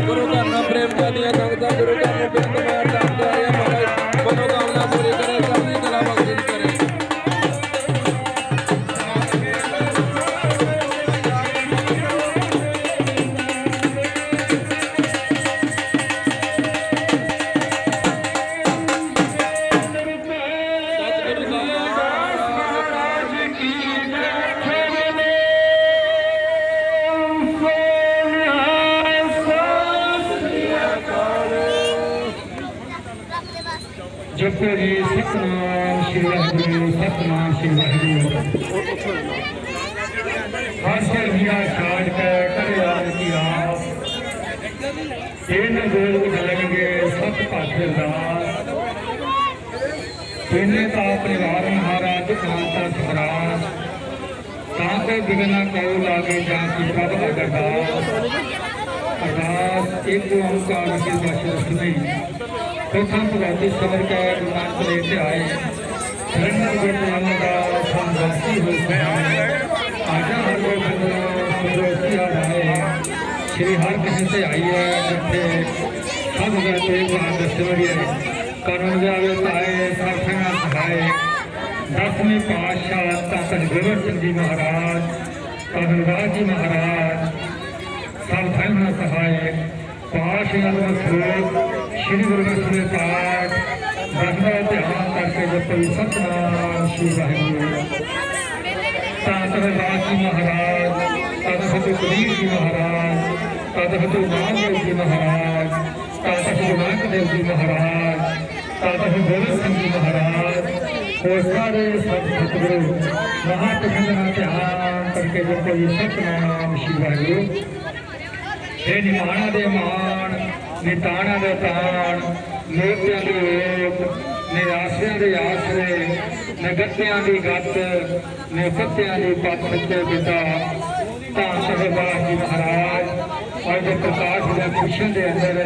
S3: ਗੁਰੂ ਘਰ ਨੂੰ ਪ੍ਰੇਮ ਕਰਦੇ ਆ ਗੁਰੂ ਘਰ ਨੂੰ ਬੇਅੰਤ ਮਾਰ ਦਾਸ ਕਰੇ ਮਾਰੇ ਮਨੋਕਾਮਨਾ ਪੂਰੀ ਕਰੇ ਚੜ੍ਹਦੀ ਕਲਾ ਬਖਸ਼ਿਸ਼ ਕਰੇ ਗੁਰੂ ਘਰ ਨਾਲ ਪ੍ਰੇਮ ਕਰਦੀਆਂ ਸੰਗਤਾਂ ਗੁਰੂ ਘਰ ਨੂੰ ਬੇਅੰਤ ਮਾਰ ਦਾਸ ਕਰੇ ਮਹਾਰਾਜ ਮਨੋਕਾਮਨਾ ਪੂਰੀ ਕਰੇ ਚੜ੍ਹਦੀ ਕਲਾ ਬਖਸ਼ਿਸ਼ ਕਰੇ ਸਤਿਗੁਰੂ ਸਾਹਿਬ
S4: की जय जपो जी सतनाम श्री वाहिगुरु सतनाम श्री वाहिगुरु हास्यल हिया छाड़ के करे याद की आप तीन गोल उठाएंगे सत पाठ दास तीन का परिवार महाराज दुखांता सरास ताके बिगना कौ लागे जाकी प्रभ अगरदास अरदास एक ओंकार के बशरत नहीं प्रथम प्रभाती सबर का गुरनाम को लेते आए शरण गुरनाम का संवासी हो आजा हर कोई बंदना संतोषी आ रहे श्री हर किसी से आई है जिथे सब जाते वहाँ दस्तवरिया करुण जावे ताए साधना सहाय 10वें पातशाह ताकत गोबर सिंह जी महाराज करुणदास जी महाराज सावधान सहाय पाठ श्रोत श्री गुरु ग्रंथ पाठ दसवा ध्यान करके जब कोई सतनाम श्री वाहिगुरु करुणदास जी महाराज तदहतु कबीर जी महाराज तदहतु नामदेव जी महाराज तदहतु नानक देव जी महाराज तदहतु गोविंद सिंह जी महाराज और सारे सतगुरु महाप्रबंधना ध्यान करके जब कोई सतनाम श्री वाहिगुरु हे निमाणा दे मान निताणा दे ताण मोतियां दे ओप निराशियां दे आसरे नगत्यां दी गत निपत्यां दी पत सच्चे पिता धन सहबाज जी महाराज के प्रकाश भूषण के अंदर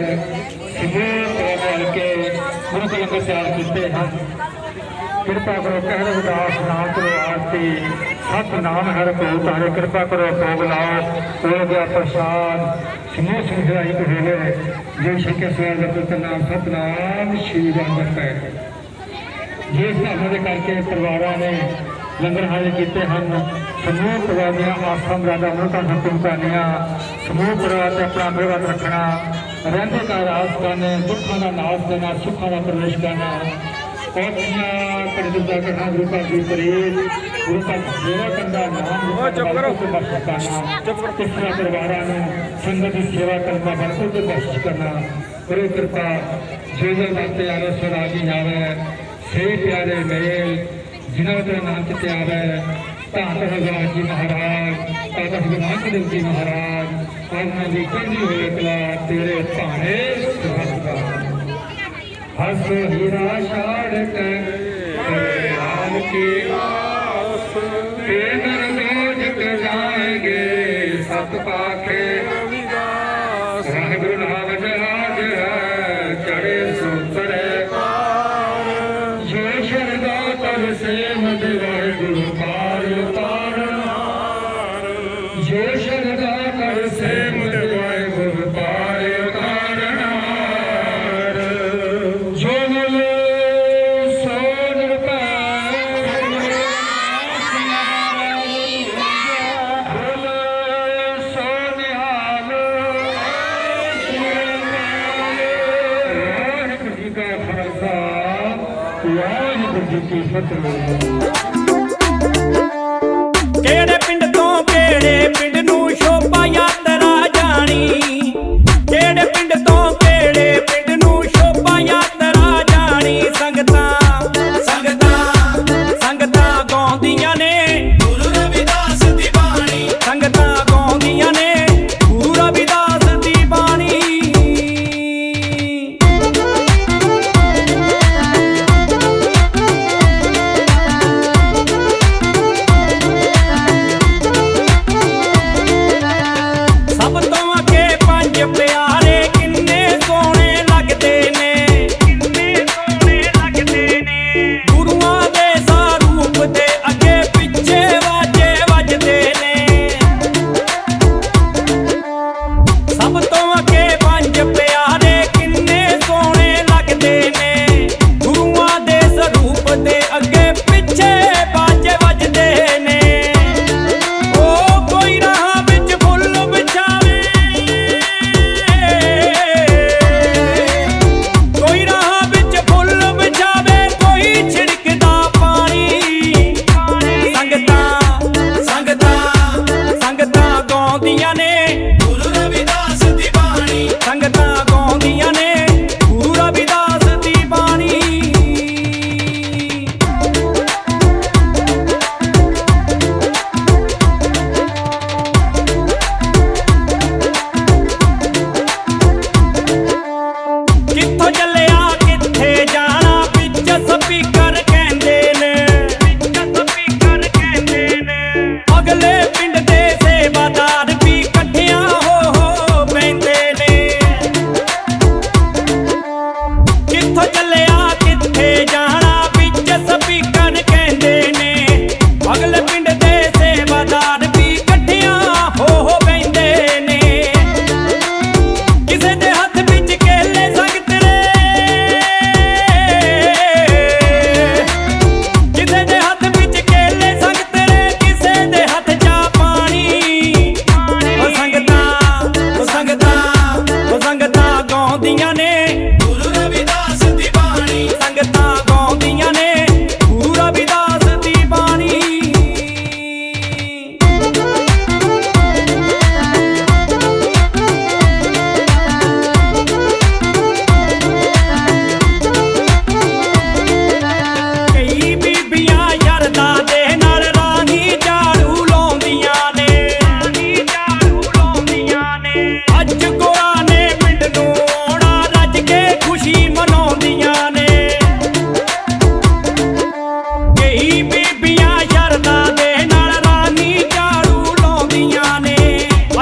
S4: समूह के गुरु के लंगर तैयार किए हैं। कृपा करो कह रविदास नाम करो आरती सत नाम हर को तारे कृपा करो भोग लाओ हो गया प्रसाद समूह समझाई कहेले जो श्री के स्वर का नाम सतनाम श्री राम है। जिस ढंग के करके परिवारों ने लंगर हाजिर किए हैं समूह परिवार दियां आसां मुरादां मुरादां हुकुम करनियां समूह परिवार से अपना मिलवत रखना रहंदे का राज करने दुखों का नाश करना सुखों का प्रवेश करना गुरु का परेज गुरु का सेवा करना नाम करना तीसरा परिवार संगत की सेवा करना बरकत को बख्श करना गुरु कृपा जो जो वास्ते आवे स्वराजी आवे से प्यारे मेल जिन्हों का नाम चित आवे धन भगवान जी महाराज दादा गुरनानक देव जी महाराज और जी चंदी हुए कला तेरे भाने हस हीरा शाड़ की रोज जाएंगे सत पाखे गुरु नाम जहाज है चढ़े सूत्र जो शरदा तर से मद गुरु पार जो शरदा कर से मद गुरु पार जो बोले सोन वाहिगुरू जी की फतेह।
S1: ਕਿਹੜੇ ਪਿੰਡ ਤੋਂ ਕਿਹੜੇ ਪਿੰਡ ਨੂੰ ਸ਼ੋਭਾ ਯਾਤਰਾ ਜਾਣੀ ਕਿਹੜੇ ਪਿੰਡ ਤੋਂ ਕਿਹੜੇ ਪਿੰਡ ਨੂੰ ਸ਼ੋਭਾ ਯਾਤਰਾ ਜਾਣੀ ਸੰਗਤਾਂ ਗਾਉਂਦੀਆਂ ਨੇ ਗੁਰੂ ਰਵਿਦਾਸ ਦੀ ਬਾਣੀ ਸੰਗਤਾਂ ਗਾਉਂਦੀਆਂ ਨੇ ਗੁਰੂ ਰਵਿਦਾਸ ਦੀ ਬਾਣੀ ਪਿਆਰੇ ਕਿੰਨੇ ਸੋਹਣੇ ਲੱਗਦੇ ਨੇ ਗੁਰੂਆਂ ਦੇ ਸਰੂਪ ਦੇ ਅੱਗੇ ਪਿੱਛੇ ਵਾਜੇ ਵੱਜਦੇ ਨੇ ਸਭ ਤੋਂ ਅੱਗੇ ਪੰਜ ਪਿਆਰੇ ਕਿੰਨੇ ਸੋਹਣੇ ਲੱਗਦੇ ਨੇ ਗੁਰੂਆਂ ਦੇ ਸਰੂਪ ਦੇ ਅੱਗੇ ਪਿੱਛੇ ਵਾਜੇ ਵੱਜਦੇ ਨੇ ਉਹ ਕੋਈ ਰਾਹ ਵਿੱਚ ਫੁੱਲ ਵਿਛਾਵੇ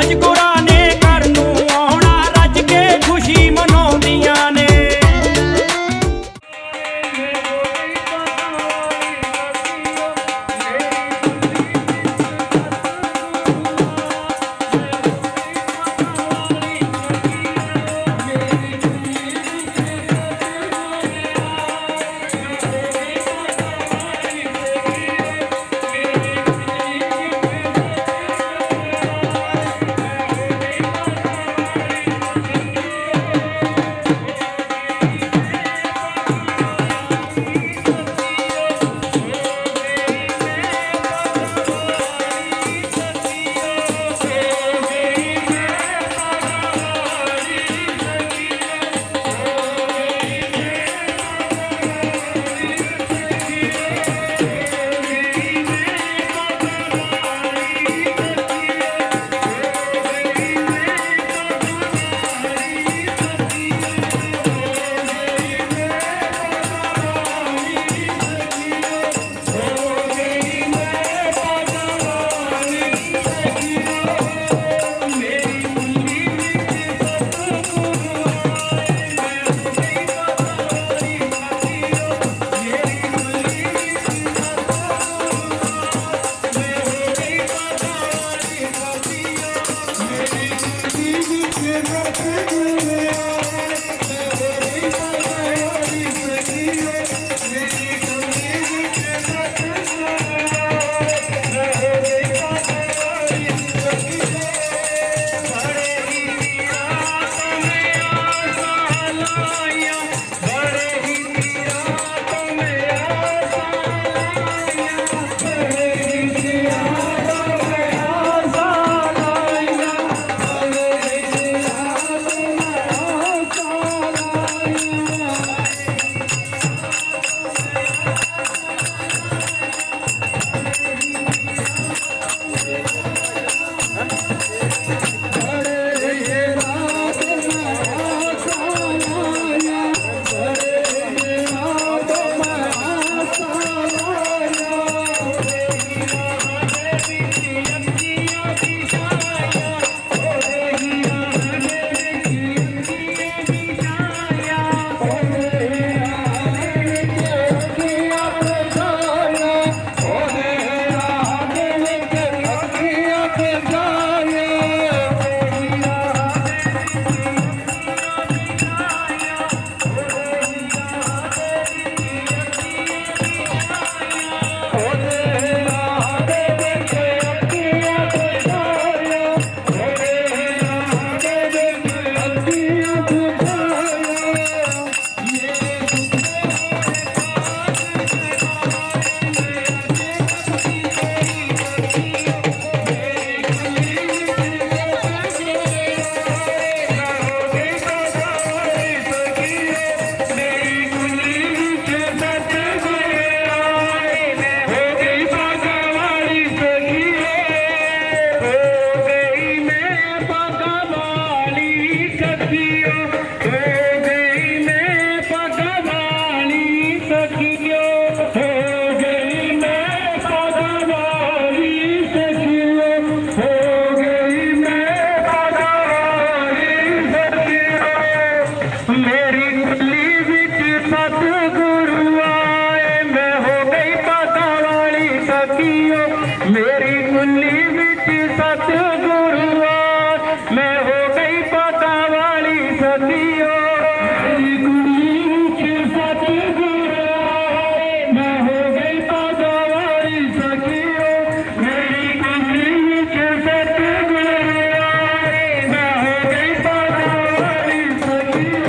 S1: ਅੱਜ ਗੁਰਾਂ ਨੇ ਘਰ ਨੂੰ ਆਉਣਾ
S4: सखियो मेरी कुली के सतगुरु आए मैं हो गई पागवारी सखियो मेरी कुली के सतगुरु आए मैं हो गई पागवारी सखियो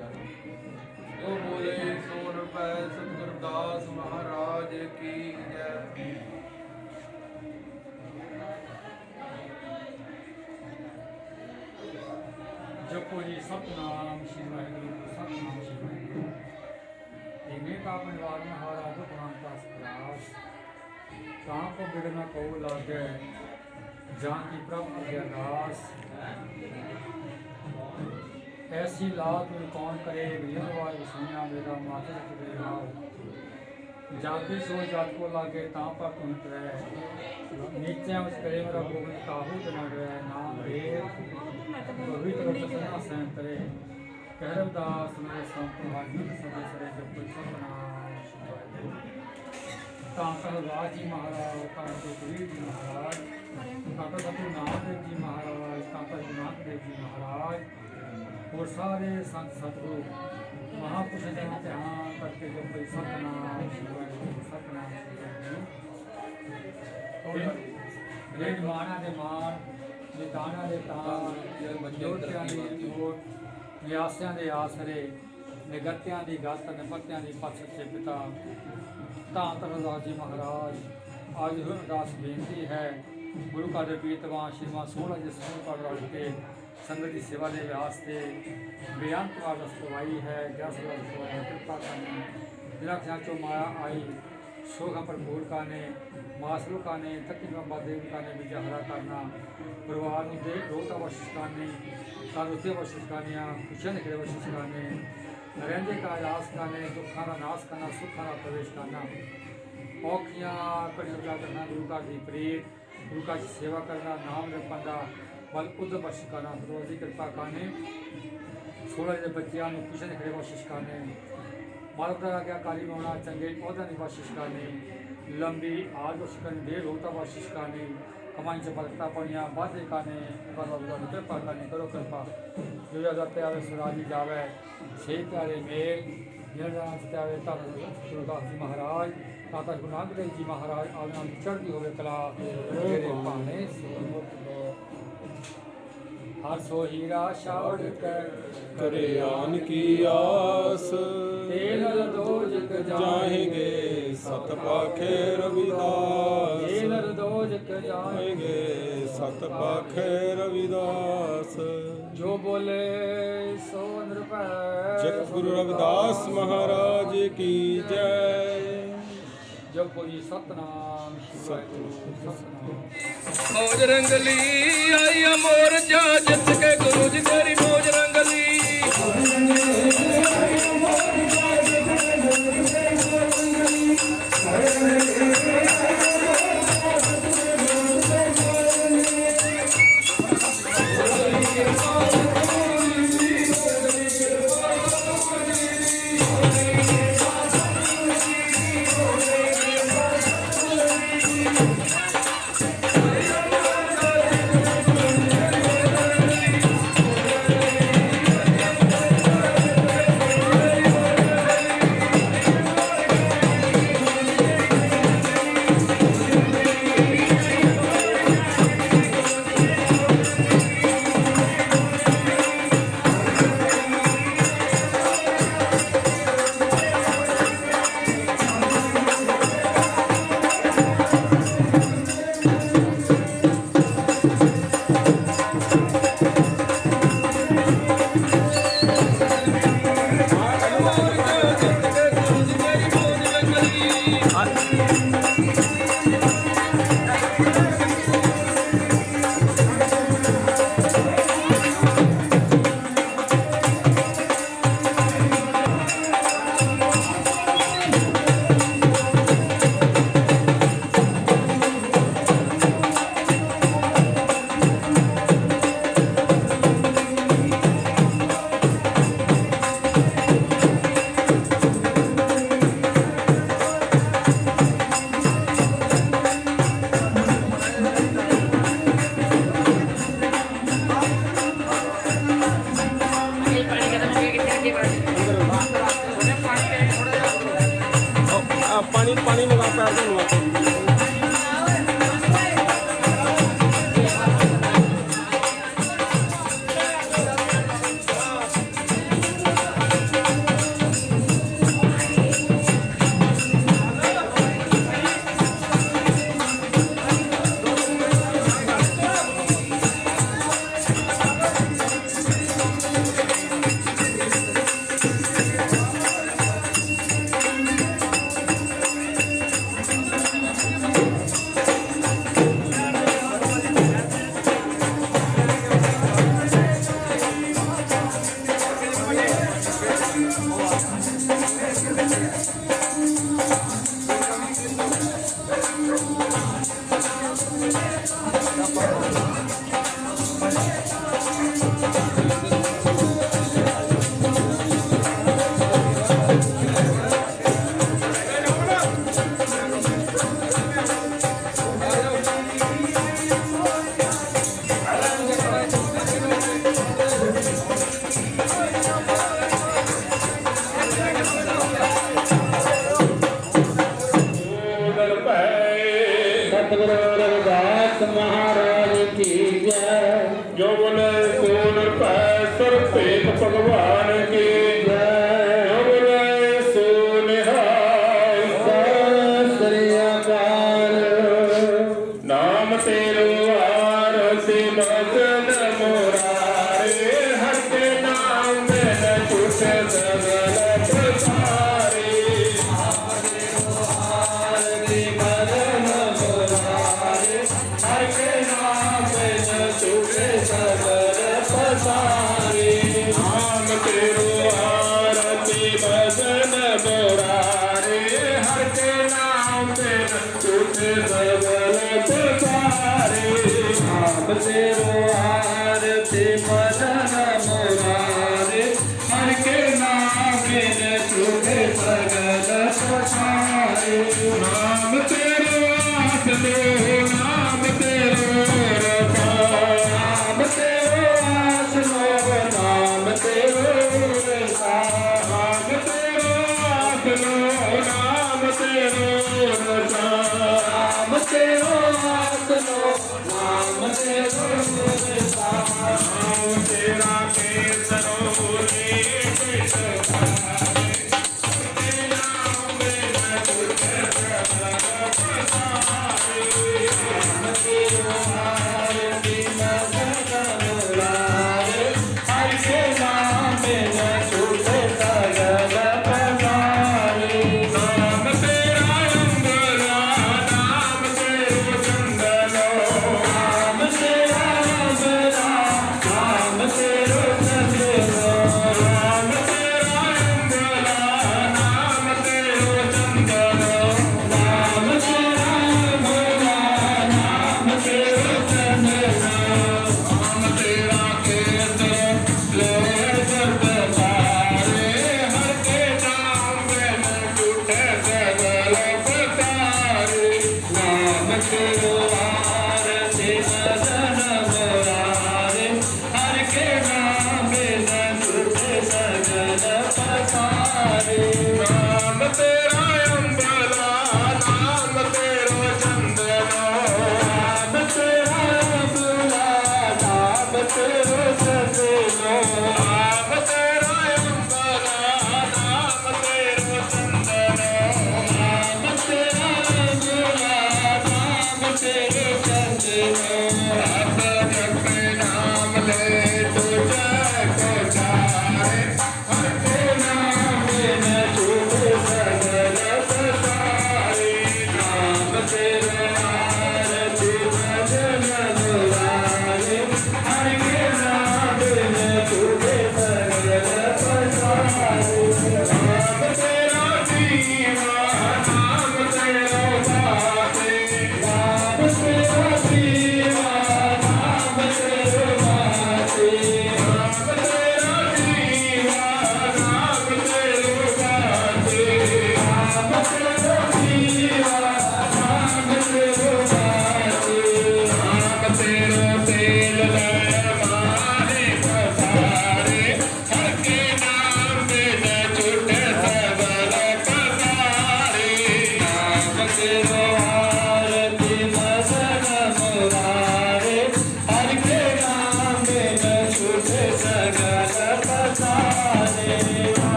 S3: जो बोले सो रुपए सतगुरदास महाराज की जय।
S5: जपो जी सतनाम श्री वाहिगुरु सतनाम श्री वाहिगुरु। इन्हें का परिवार में हारा दुख नामता सरास कहाँ को बिगड़ना को लागे जहाँ की प्रभु अरदास ऐसी लात में कौन करे वीरवार सुनिया मेरा माथे चुके आओ जाति सो जात को लागे ता पर कुंत रहे नीचे उस करे मेरा गोविंद काहू जना रहे नाम वेद पवित्र रचना सहन करे कहरदास मेरे संत हाजिर सदे सरे जब कोई सपना तांकर राजी महाराज तांकर कबीर जी महाराज तांकर सतगुरु नानक जी महाराज तांकर गुरुनानक देव जी महाराज और सारे संत सतगुरु महापुरुष जन ध्यान करके जो कोई सतनाम सतनाम ये माना दे मान ये दाना दे तान जोतियां दी जोत नियासियां दे आसरे निगत्यां दी गत निपत्यां दी पथ सच्चे पिता ਧੰਨ ਧੰਨ जी महाराज आज अरदास बेनती है गुरु का पीतवान श्रीमान 16 जी समूह पढ़ रख के संगत की सेवा के वास्ते बेअंत वारस करवाई है 11 कृपा करनी जिला चाचो माया आई शोखा भरपूर करने मासलू करने तकी बाबा देव करने विजय हरा करना परिवार में दे रोता बख्शिश करने कारुते बख्शिश करनिया खुशियां निकले बख्शिश करने रहंदे का रास करने दुखा का नाश करना सुखा का प्रवेश करना औखियां कड़ी करना गुरु का की प्रेत गुरु का की सेवा करना नाम जपना बल उद बख्श करना रोजी कृपा करने 16 ਦੇ ਬੱਚਿਆਂ ਨੂੰ ਖੁਸ਼ੀ ਦੇ ਖੜੇ ਬਖਸ਼ਿਸ਼ ਕਰਨੇ ਮਾਲਕ ਦਾ ਆਗਿਆਕਾਰੀ ਹੋਣਾ ਚੰਗੇ ਪੌਦਾ ਦੀ ਬਖਸ਼ਿਸ਼ ਕਰਨੇ ਲੰਬੀ ਆਜ ਬਖਸ਼ ਕਰਨੇ ਦੇ ਰੋਤਾ ਬਖਸ਼ਿਸ਼ ਕਰਨੇ कमाई च बरकता पाइया वादे करने कृपा करनी करो कृपा जो अगर प्यारे सुराजी जावे छे प्यारे मेल निर्दान प्यारे धन गुरुदास जी महाराज दाता गुरु नानक देव जी महाराज आगे चढ़ती होवे कला तेरे भाने हर सो हीरा शावड़
S6: करे आन की आस
S5: तेल दोजक
S6: जाएंगे सत पाखे रविदास
S5: तेल दोजक
S6: जाएंगे सत पाखे रविदास
S5: जो बोले सो नृपै
S6: जग गुरु रविदास महाराज की जय
S5: जब कोई सतनाम सतनाम
S3: मौज रंगली आई अमोर जा जित के गुरु जी तेरी मौज रंगली
S6: पानी लगा पैर दूंगा
S4: सतगुरु रविदास महाराज की जय। जो बोले सोन पै सर पेट भगवान की जय। जो बोले सोनिहाल सत श्री अकाल। नाम तेरो आरती बचन मुरारे हर के नाम में न छूटे सगल प्रसारे। नाम तेरो आरती भजन मुरारे हर के नाम पे छूटे सगल प्रसारे। नाम तेरो आरती भजन मुरारे हर के नाम पे छूटे सगल प्रसारे। नाम तेरो आस लो नाम तेरो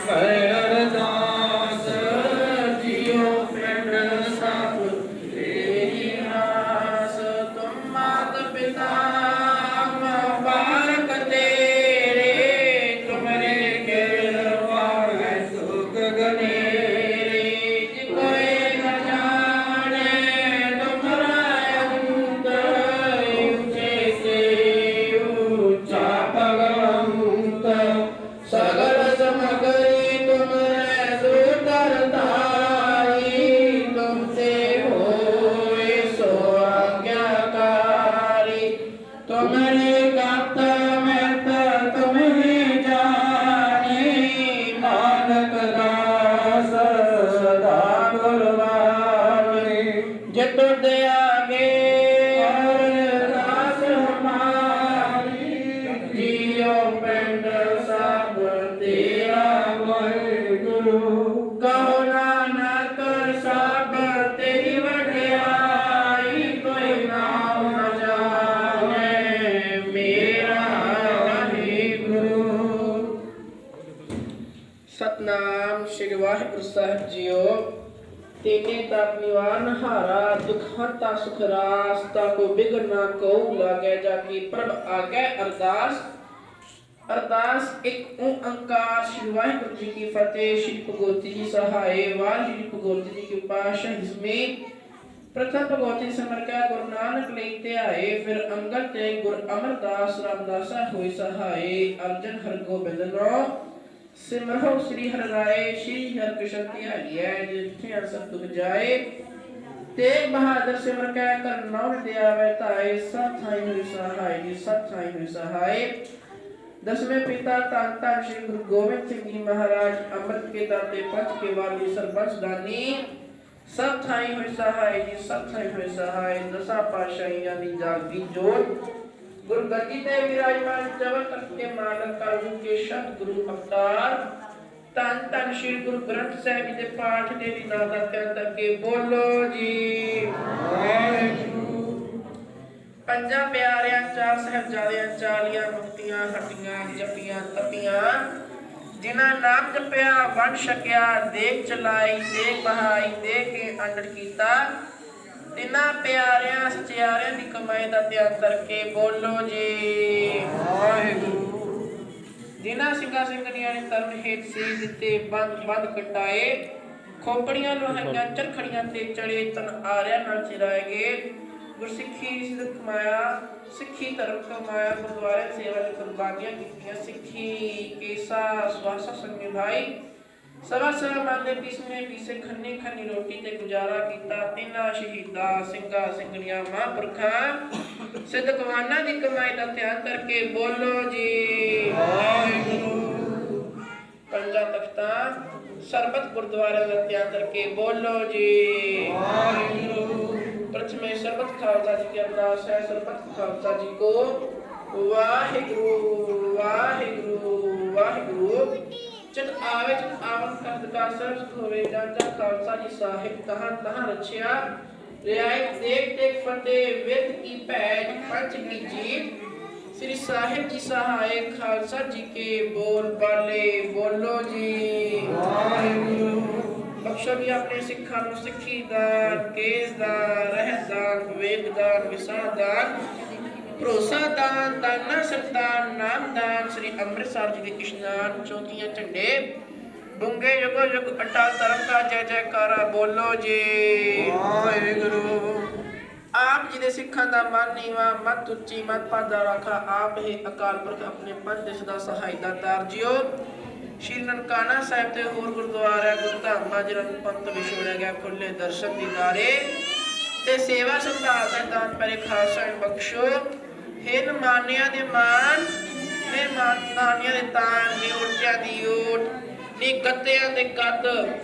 S2: ਕਰੇ ਅਰਦਾਸ ਜਿਉ ਪਿੰਡ ਸਭ ਤੇਰੀ ਆਸ ਤੁਮ ਮਾਤ ਪਿਤਾ ਬਾਲਕ ਤੇਰੇ ਤੁਮਰੇ ਕਿਰਪਾ ਹੈ ਸੁਖ ਗਨੇਰੇ ਜਿ ਕੋਈ ਨ ਜਾਣੇ ਤੁਮਰਾ ਅੰਤ ਉੱਚੇ ਸੇ ਉੱਚਾ ਭਗਵੰਤ ਸਗਲ ਸਮਗਰੀ ਤੁਮਰੇ ਦੂਤਰ ਧਾਰੀ ਤੁਮ ਤੇ ਹੋਏ ਸੋ ਆਗਿਆਕਾਰੀ ਤੁਮਰੇ ਗਤ ਮਹਿਤ ਤੁਮਹੀ ਜਾਣੀ ਨਾਨਕ ਦਾਸ ਸਦਾ ਗੁਰਬਾਣੀ ਜਿਤ ਦਿਆਗੇ ਅਰਦਾਸ ਹਮਾਰੀ ਜੀਉ ਪਿੰਡ ਸਭ ਤੇਰਾ ਵਾਹਿਗੁਰੂ ਕਹੋ ਨਾਨਕ ਸਭ ਤੇਰੀ ਵਡਿਆਈ ਕੋਈ ਨਾਮ ਨ ਜਾਣੇ ਮੇਰਾ ਵਾਹਿਗੁਰੂ। ਸਤਨਾਮ ਸ਼੍ਰੀ ਵਾਹਿਗੁਰੂ ਸਾਹਿਬ ਜੀਓ। ਤੇਨੇ ਤਾਪ ਨਿਵਾਰਨ ਹਾਰਾ ਦੁਖ ਹਰਤਾ ਸੁਖ ਰਾਸ ਤਾ ਕੋ ਬਿਗਨ ਨਾ ਕੋ ਲਾਗੇ ਜਾ ਕੀ ਪ੍ਰਭ ਆਗੇ ਅਰਦਾਸ ਅਰਦਾਸ ਇੱਕ ਓੰਕਾਰ ਸ਼੍ਰੀ ਵਾਹਿਗੁਰੂ ਜੀ ਕੀ ਫਤਿਹ। ਸ਼੍ਰੀ ਭਗਵਤੀ ਜੀ ਸਹਾਏ ਵਾਹਿਗੁਰੂ ਜੀ ਭਗਵਤੀ ਜੀ ਕੀ ਪਾਸ਼ਾ ਹਿਸਮੇ ਪ੍ਰਥਮ ਭਗਵਤੀ ਸਮਰ ਕਾ ਗੁਰੂ ਨਾਨਕ ਲਈ ਧਿਆਏ ਫਿਰ ਅੰਗਦ ਤੇ ਗੁਰ ਅਮਰਦਾਸ ਰਾਮਦਾਸਾ ਹੋਏ ਸਹਾਏ ਅਰਜਨ ਹਰਗੋਬਿੰਦ ਨੋ ਸਿਮਰੋ ਸ੍ਰੀ ਹਰਿ ਰਾਏ ਸ਼੍ਰੀ ਹਰਿਕ੍ਰਿਸ਼ਨ ਧਿਆਈਐ ਜਿਥੇ ਅਸਤ ਦੁਖ ਜਾਏ ਤੇਗ ਬਹਾਦਰ ਸਿਮਰ ਕੈ ਕਰ ਨੌ ਦਿਆਵੇ ਧਾਏ ਸਤ ਥਾਈ ਹੋਇ ਸਹਾਈ ਜੀ ਸਤ ਥਾਈ ਹੋਇ ਸਹਾਈ। ਦਸਵੇਂ ਪਿਤਾ ਧੰਨ ਧੰਨ ਸ਼੍ਰੀ ਗੁਰੂ ਗੋਬਿੰਦ ਸਿੰਘ ਜੀ ਮਹਾਰਾਜ ਅੰਮ੍ਰਿਤ ਕੇ ਦਾਤੇ ਪੰਚ ਕੇ ਵਾਲੀ ਸਰਬੰਸ ਦਾਨੀ ਸਤ ਥਾਈ ਹੋਇ ਸਹਾਈ ਜੀ ਸਤ ਥਾਈ ਹੋਇ ਸਹਾਈ। ਦਸਾਂ ਪਾਤਸ਼ਾਹੀਆਂ ਦੀ ਜਾਗਦੀ ਜੋਤ ਗੁਰੂ ਗੱਦੀ ਤੇ ਵਿਰਾਜਮਾਨ ਚਵਰ ਤਖਤ ਕੇ ਮਾਲਕ ਕਲਯੁਗ ਕੇ ਸ਼ਬਦ ਗੁਰੂ ਅਵਤਾਰ ਧੰਨ ਧੰਨ ਸ਼੍ਰੀ ਗੁਰੂ ਗ੍ਰੰਥ ਸਾਹਿਬ ਜੀ ਦੇ ਪਾਠ ਦੇ ਵੀ ਨਾਮ ਦਾ ਤਿਆਗ ਕੇ ਬੋਲੋ ਜੀ ਵਾਹਿਗੁਰੂ। ਪੰਜਾਂ ਪਿਆਰਿਆਂ ਚਾਰ ਸਾਹਿਬਜ਼ਾਦਿਆਂ ਚਾਲੀਆਂ ਮੁਕਤੀਆਂ ਹਟੀਆਂ ਜਪੀਆਂ ਤਪੀਆਂ ਜਿਨ੍ਹਾਂ ਨਾਮ ਜਪਿਆ ਵੰਡ ਛਕਿਆ ਦੇਖ ਚਲਾਈ ਦੇਖ ਬਹਾਈ ਦੇਖ ਕੇ ਅੰਡੜ ਕੀਤਾ ਤਿੰਨਾਂ ਪਿਆਰਿਆਂ ਸਚਿਆਰਿਆਂ ਦੀ ਕਮਾਈ ਦਾ ਤਿਆਗ ਕਰਕੇ ਬੋਲੋ ਜੀ ਵਾਹਿਗੁਰੂ। ਜਿਨ੍ਹਾਂ ਸਿੰਘਾਂ ਸਿੰਘਣੀਆਂ ਨੇ ਤਰਨ ਹੇਠ ਸੀ ਦਿੱਤੇ ਬੰਦ ਕਟਾਏ ਖੋਪੜੀਆਂ ਲੋਹਾਈਆਂ ਚਰਖੜੀਆਂ ਤੇ ਚੜੇ ਤਨ ਆਰਿਆ ਨਾਲ ਚਿਰਾਏ ਗਏ ਗੁਰਸਿੱਖੀ ਸਿੱਧ ਕਮਾਇਆ ਸਿੱਖੀ ਧਰਮ ਕਮਾਇਆ ਗੁਰਦੁਆਰੇ ਸੇਵਾ ਦੀ ਕੁਰਬਾਨੀਆਂ ਕੀਤੀਆਂ ਸਿੱਖੀ ਕੇਸਾ ਸਵਾਸਾ ਸੰਗ ਨਿਭਾਈ ਸਵਾ ਸਵਾ ਮੰਦੇ ਪਿਸਮੇ ਪੀਸੇ ਖੰਨੀ ਖੰਨੀ ਰੋਟੀ ਤੇ ਗੁਜ਼ਾਰਾ ਕੀਤਾ ਤਿੰਨਾਂ ਸ਼ਹੀਦਾਂ ਸਿੰਘਾਂ ਸਿੰਘਣੀਆਂ ਮਹਾਂਪੁਰਖਾਂ ਸਿੱਧ ਕਵਾਨਾਂ ਦੀ ਕਮਾਈ ਦਾ ਧਿਆਨ ਕਰਕੇ ਬੋਲੋ ਜੀ ਵਾਹਿਗੁਰੂ। ਪੰਜਾਂ ਤਖਤਾਂ ਸਰਬਤ ਗੁਰਦੁਆਰਿਆਂ ਦਾ ਧਿਆਨ ਕਰਕੇ ਬੋਲੋ ਜੀ ਵਾਹਿਗੁਰੂ। प्रथमे सर्वत खालसा जी की अरदास है सर्वत खालसा जी को वाहिगुरु वाहिगुरु वाहिगुरु। जद आवे जद आवन करत का सर्व होवे जाता खालसा जी साहिब तहां तहां रछिया रियायत देख देख फतेह वेद की पैज पंच की जीत श्री साहिब जी सहाय खालसा जी के बोल बाले बोलो जी वाहिगुरु। बख्शो भी अपने सिखा ਨੂੰ ਸਿੱਖੀ ਦਾਨ ਕੇਸ ਦਾਨ ਰਹਿਤ ਦਾਨ ਵਿਵੇਕ ਦਾਨ ਵਿਸਾਰ ਦਾਨ ਭਰੋਸਾ ਦਾਨ ਦਾਨਾ ਸਰਦਾਨ ਨਾਮ ਦਾਨ ਸ੍ਰੀ ਅੰਮ੍ਰਿਤਸਰ ਜੀ ਦੇ ਇਸ਼ਨਾਨ ਚੌਕੀਆਂ ਝੰਡੇ ਡੂੰਘੇ ਯੁਗੋ ਯੁਗ ਅਟਲ ਧਰਮ ਦਾ ਜੈ ਜੈਕਾਰਾ ਬੋਲੋ ਜੀ ਵਾਹਿਗੁਰੂ। ਆਪ ਜੀ ਦੇ ਸਿੱਖਾਂ ਦਾ ਮਨ ਨੀਵਾ ਮਤ ਉੱਚੀ ਮਤ ਪਾਦਾ ਰੱਖਾ ਆਪ ਹੀ ਅਕਾਲ ਪੁਰਖ ਆਪਣੇ ਪੰਜ ਦੇਸ਼ ਦਾ ਸਹਾਇਤਾ ਤਾਰ ਜਿਓ। ਸ਼੍ਰੀ ਨਨਕਾਣਾ ਸਾਹਿਬ ਤੇ ਹੋਰ ਗੁਰਦੁਆਰਾ ਗੁਰਧਾਮਾਂ ਜਿਨ੍ਹਾਂ ਨੂੰ ਪੰਥ ਵਿਛੋੜਿਆ ਗਿਆ ਖੁੱਲੇ ਦਰਸ਼ਨ ਦੀਦਾਰੇ ਤੇ ਸੇਵਾ ਸੰਭਾਲ ਦਾ ਦਾਨ ਪਰੇ ਖਾਲਸਾ ਬਖਸ਼ੋ। ਹਿਨ ਮਾਨਿਆਂ ਦੇ ਮਾਨ ਨੇ ਮਾਨਿਆਂ ਦੇ ਤਾਨ ਨੀ ਉੱਚਿਆਂ ਦੀ ਓਟ ਨੀ ਗੱਤਿਆਂ ਦੇ ਗੱਤ